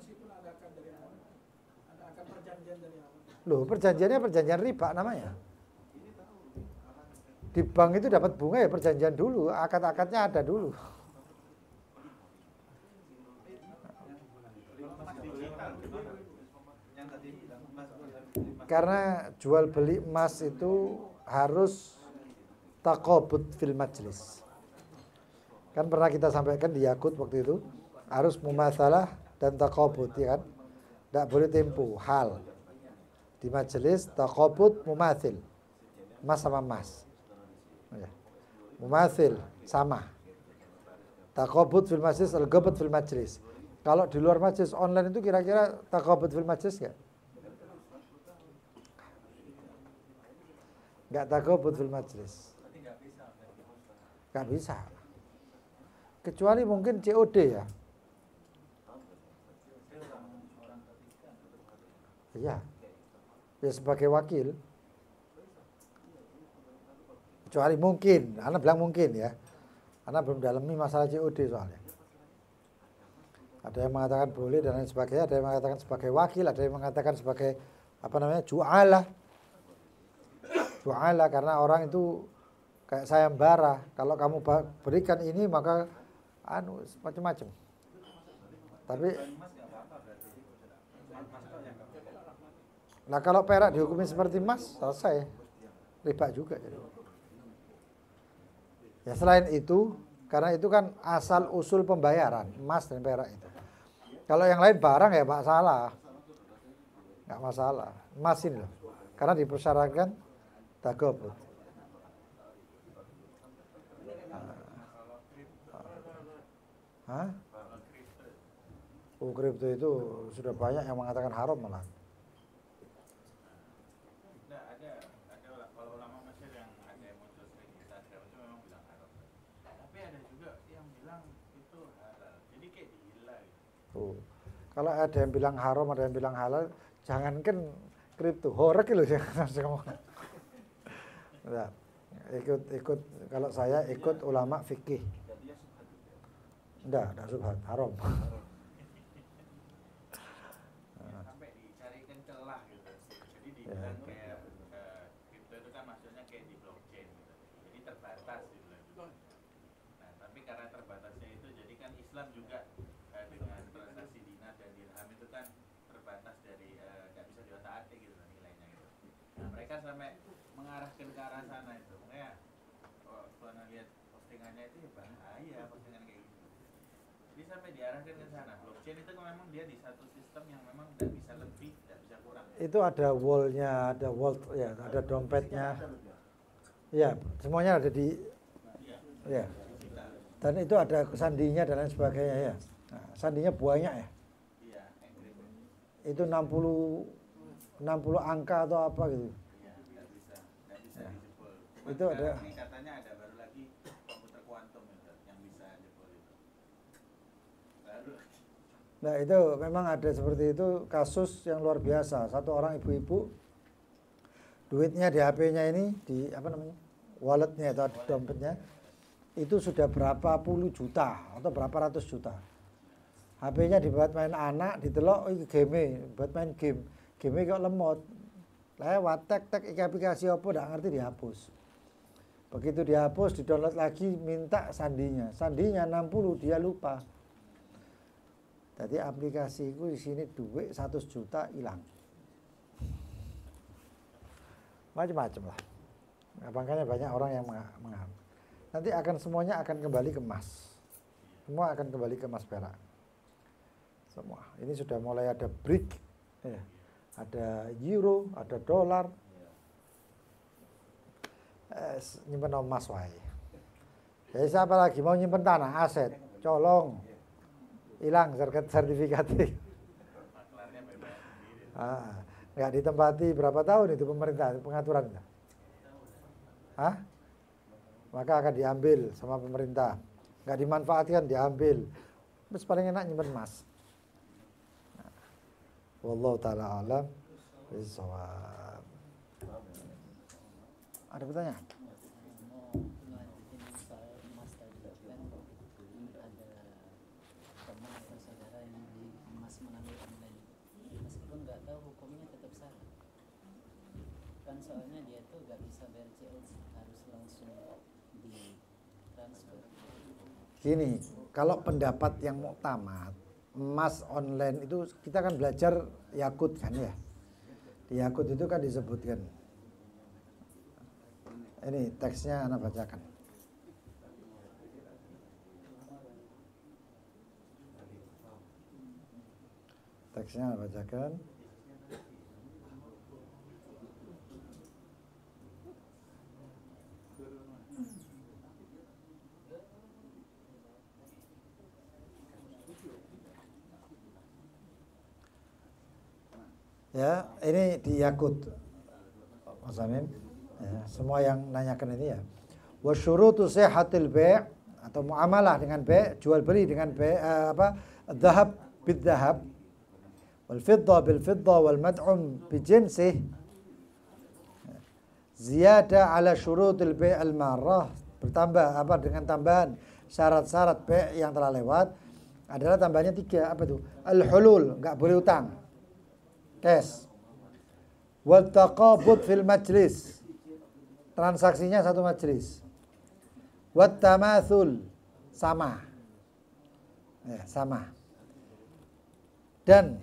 [SPEAKER 1] Loh, perjanjiannya perjanjian riba namanya. Di bank itu dapat bunga ya perjanjian dulu, akad-akadnya ada dulu. Karena jual beli emas itu harus taqabud fil majlis. Kan pernah kita sampaikan di Yakut waktu itu, harus mumatsalah dan taqabud, ya kan? Tidak boleh tempo hal. Di majelis taqabud mumatsil. Emas sama emas. Ya. Mumatsil sama. Taqabud fil majlis, al-qabd fil majlis. Kalau di luar majelis online itu kira-kira takabut fil majelis nggak? Nggak takabut fil majelis. Nggak bisa. Kecuali mungkin COD ya. Iya. Ya sebagai wakil. Kecuali mungkin, Anda bilang mungkin ya. Karena belum dalami masalah COD soalnya. Ada yang mengatakan boleh dan lain sebagainya, ada yang mengatakan sebagai wakil, ada yang mengatakan sebagai ju'alah. Ju'alah karena orang itu kayak sayembara. Kalau kamu berikan ini maka macam-macam. Tapi nah kalau perak dihukumi seperti emas, selesai. Riba juga jadi. Ya selain itu, karena itu kan asal usul pembayaran emas dan perak itu. Kalau yang lain barang ya masalah, nggak masalah. Emas ini loh, karena dipersyaratkan takabut. Hah? Kripto itu sudah banyak yang mengatakan haram malah.
[SPEAKER 3] Kalau ulama Mesir yang ada yang muncul sering di Instagram itu memang bilang haram. Tapi ada juga yang bilang itu halal. Jadi kayak gila gitu.
[SPEAKER 1] Kalau ada yang bilang haram, ada yang bilang halal, jangankan kripto, horek loh jangan. Nah, ikut kalau saya ikut ulama fikih. Enggak subhat, haram.
[SPEAKER 3] Sampai dicarikan celah gitu. Jadi dibilang kayak kripto itu kan maksudnya kayak di blockchain gitu. Jadi terbatas gitu. Nah, tapi karena terbatasnya itu jadi kan Islam juga dengan transaksi dinar dan dirham itu kan terbatas dari nggak bisa diotak-atik gitu nilainya gitu. Nah, mereka sampai mengarahkan ke arah sana itu. Makanya kalau lihat postingannya itu ya bahaya postingan kayak gitu. Jadi sampai diarahkan ke sana. Blockchain itu kan memang dia di satu sistem yang memang nggak bisa lebih, nggak bisa kurang.
[SPEAKER 1] Itu ada wall-nya, ada wallet ya, ada dompetnya. Ya, semuanya ada di ya. Dan itu ada sandinya dan lain sebagainya ya. Nah, sandinya banyak ya.
[SPEAKER 3] Iya,
[SPEAKER 1] Itu 60 angka atau apa gitu.
[SPEAKER 3] iya, nggak bisa
[SPEAKER 1] Ya.
[SPEAKER 3] dijebol.
[SPEAKER 1] Itu ada.
[SPEAKER 3] Ini katanya ada baru lagi komputer kuantum gitu, yang bisa jebol itu. Baru.
[SPEAKER 1] Nah itu memang ada seperti itu kasus yang luar biasa. Satu orang ibu-ibu duitnya di HP-nya ini di walletnya atau dompetnya itu sudah berapa puluh juta atau berapa ratus juta. HP-nya dibuat main anak, ditelok game, buat main game. Game kok lemot. Lewat tek aplikasi apa nggak ngerti dihapus. Begitu dihapus, di-download lagi minta sandinya. Sandinya 60 dia lupa. Jadi aplikasi itu di sini duit 100 juta hilang. Macam-macam lah. Nah, makanya banyak orang yang mengambil. Nanti semuanya akan kembali ke emas. Semua akan kembali ke emas perak. Semua. Ini sudah mulai ada brick, ada euro, ada dolar. Nyimpen emas wae. Jadi siapa lagi mau nyimpen tanah, aset, colong. Hilang sertifikatnya. Nggak ditempati berapa tahun itu pemerintah pengaturan. Maka akan diambil sama pemerintah. Nggak dimanfaatkan diambil. Terus paling enak nyimpen emas. Wallahu ta'ala alam bisawab. Ada pertanyaan?
[SPEAKER 4] Soalnya dia tuh gak bisa bayar COD, harus langsung ditransfer.
[SPEAKER 1] Gini, kalau pendapat yang muktamad, emas online itu kita kan belajar Yakut kan ya. Di Yakut itu kan disebutkan. Ini teksnya Anda bacakan. Teksnya Anda bacakan. Ya, ini di Yakut, Mas Amin. Ya, semua yang nanyakan ini ya. Wa syurutu sihhatil bai' atau muamalah dengan bai', jual beli dengan bai', dzahab bid dzahab, wal fidda bil fidda wal mad'um bi jinsih. Ziyada ala syurutil bai' al marrah, bertambah dengan tambahan syarat-syarat bai' yang telah lewat adalah tambahnya 3, apa itu? Al hulul, enggak boleh utang. Cash. Wal taqabud fil majlis, transaksinya satu majlis. Wat tamathul, sama. Ya, sama. Dan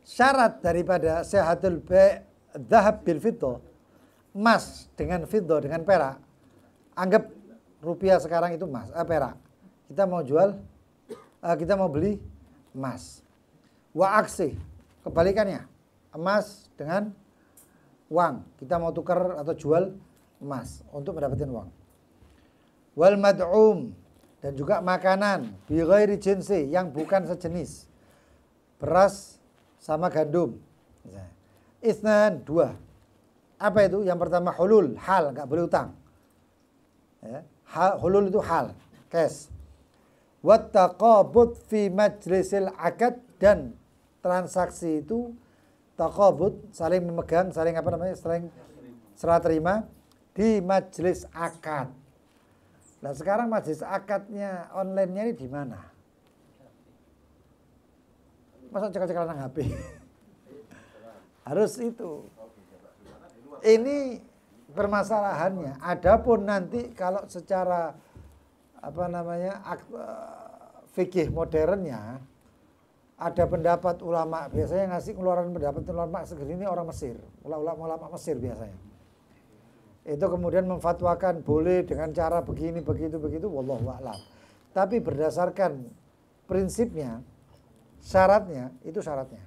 [SPEAKER 1] syarat daripada sihhatul bai' dzahab bil fiddah, emas dengan fiddah, dengan perak. Anggap rupiah sekarang itu emas, perak. Kita mau jual, kita mau beli emas. Wa aksi, kebalikannya, emas dengan uang. Kita mau tukar atau jual emas untuk mendapatkan uang. Wal mad'um, dan juga makanan bi ghairi jinsi, yang bukan sejenis. Beras sama gandum. Itsnan, 2. Apa itu? Yang pertama hulul, hal, enggak boleh utang. Ya, hulul itu hal, cash. Wat taqabud fi majlisil akad, dan transaksi itu taqabud, saling memegang, saling saling serah terima di majelis akad. Nah, sekarang majelis akadnya online-nya ini di mana? Masa cekal-cekal nang HP? Harus itu. Ini permasalahannya. Adapun nanti kalau secara fikih modernnya, ada pendapat ulama, biasanya ngasih keluaran pendapat ulama segini ini orang Mesir, ulama Mesir biasanya. Itu kemudian memfatwakan boleh dengan cara begini, begitu, wallahu a'lam. Tapi berdasarkan prinsipnya, syaratnya, itu syaratnya.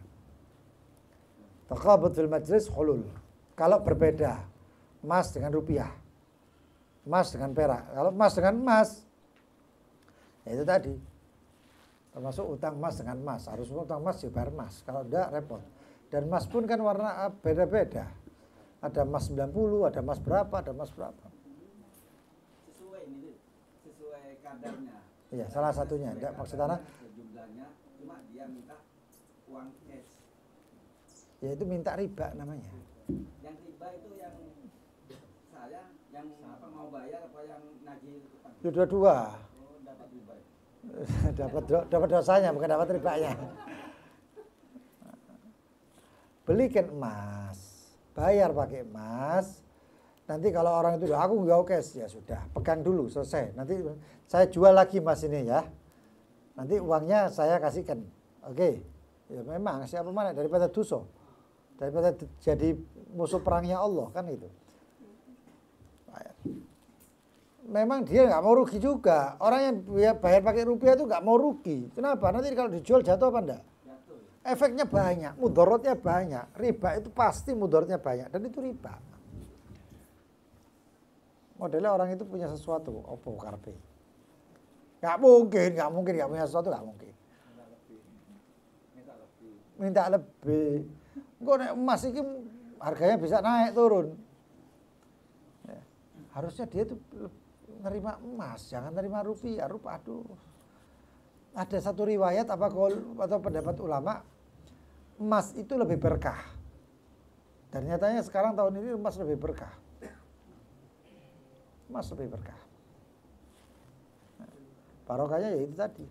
[SPEAKER 1] Taqabud fil majlis hulul. Kalau berbeda, emas dengan rupiah, emas dengan perak. Kalau emas dengan emas, ya itu tadi. Termasuk utang emas dengan emas. Harus utang emas ya bayar emas. Kalau enggak repot. Dan emas pun kan warna beda-beda. Ada emas 90, ada emas berapa, ada emas berapa.
[SPEAKER 2] Sesuai kadarnya.
[SPEAKER 1] Iya, salah satunya. Enggak maksudnya
[SPEAKER 2] jumlahnya, cuma dia minta uang cash.
[SPEAKER 1] Ya itu minta riba namanya.
[SPEAKER 2] Yang riba itu yang saya yang mau bayar apa yang nagih utang?
[SPEAKER 1] Dua-dua.
[SPEAKER 2] Oh, dapat riba.
[SPEAKER 1] dapat dosanya, bukan dapat ribanya. Belikan emas, bayar pakai emas. Nanti kalau orang itu, aku nggak cash, ya sudah, pegang dulu, selesai. Nanti saya jual lagi emas ini ya. Nanti uangnya saya kasihkan. Oke. Ya memang siapa mana daripada dosa, daripada jadi musuh perangnya Allah, kan itu. Memang dia nggak mau rugi juga. Orang yang bayar pakai rupiah itu nggak mau rugi. Kenapa? Nanti kalau dijual jatuh apa enggak? Efeknya banyak, mudorotnya banyak. Riba itu pasti mudorotnya banyak, dan itu riba. Modelnya orang itu punya sesuatu, opo karpe. Nggak mungkin nggak punya sesuatu, nggak mungkin. Minta lebih. Kok emas ini harganya bisa naik turun. Ya, harusnya dia tuh nerima emas, jangan nerima rupiah. Aduh. Ada satu riwayat atau pendapat ulama, emas itu lebih berkah. Dan nyatanya sekarang tahun ini emas lebih berkah. Emas lebih berkah. Barokahnya ya itu tadi.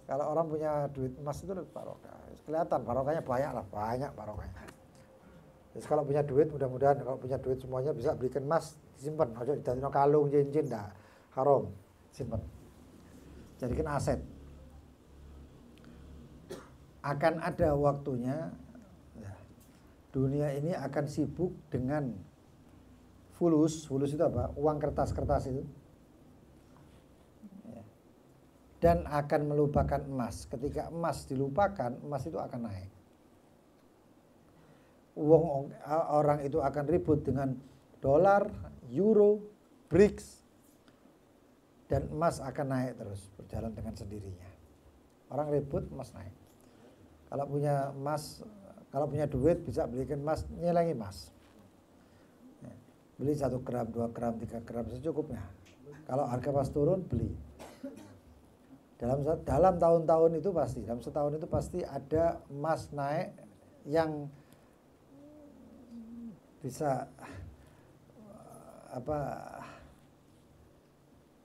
[SPEAKER 1] Kalau orang punya duit emas itu lebih barokah. Kelihatan barokahnya banyak barokahnya. Jadi kalau punya duit, mudah-mudahan kalau punya duit semuanya bisa belikan emas, disimpan. Ojo didadekno kalung, cincin, dah haram, simpan. Jadikan aset. Akan ada waktunya dunia ini akan sibuk dengan fulus itu apa? Uang kertas-kertas itu. Dan akan melupakan emas. Ketika emas dilupakan, emas itu akan naik. Orang itu akan ribut dengan dolar, euro, BRICS, dan emas akan naik terus, berjalan dengan sendirinya. Orang ribut, emas naik. Kalau punya emas, kalau punya duit bisa belikan emas, nyelengi emas. Ya, beli 1 gram, 2 gram, 3 gram secukupnya. Kalau harga pas turun beli. Dalam tahun-tahun itu pasti, dalam setahun itu pasti ada emas naik yang bisa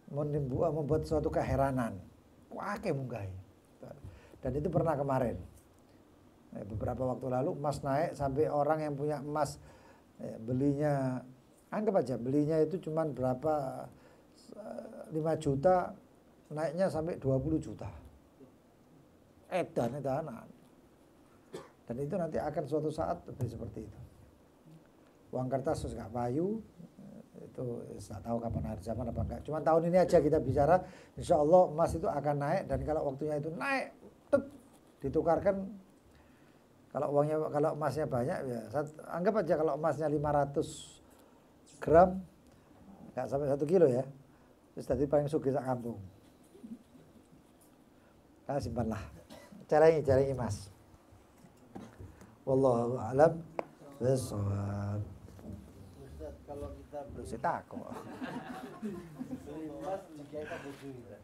[SPEAKER 1] membuat suatu keheranan. Wah, munggah. Dan itu pernah kemarin. Beberapa waktu lalu emas naik sampai orang yang punya emas belinya, anggap aja belinya itu cuman berapa, 5 juta, naiknya sampai 20 juta. Edan-edanan. Dan itu nanti akan suatu saat seperti itu. Uang kertas terus nggak payu, itu nggak tahu kapan akhir zaman apa enggak. Cuma tahun ini aja kita bicara, insya Allah emas itu akan naik, dan kalau waktunya itu naik, ditukarkan. Kalau emasnya banyak, ya anggap aja kalau emasnya 500 gram, nggak sampai 1 kilo ya, terus tadi paling sugih sak kampung. Simpanlah, carangi emas. Wallahu a'lam bishawab.
[SPEAKER 5] Ustaz, kalau kita
[SPEAKER 1] Lu sih takut.
[SPEAKER 5] beli emas jika kita butuh kita.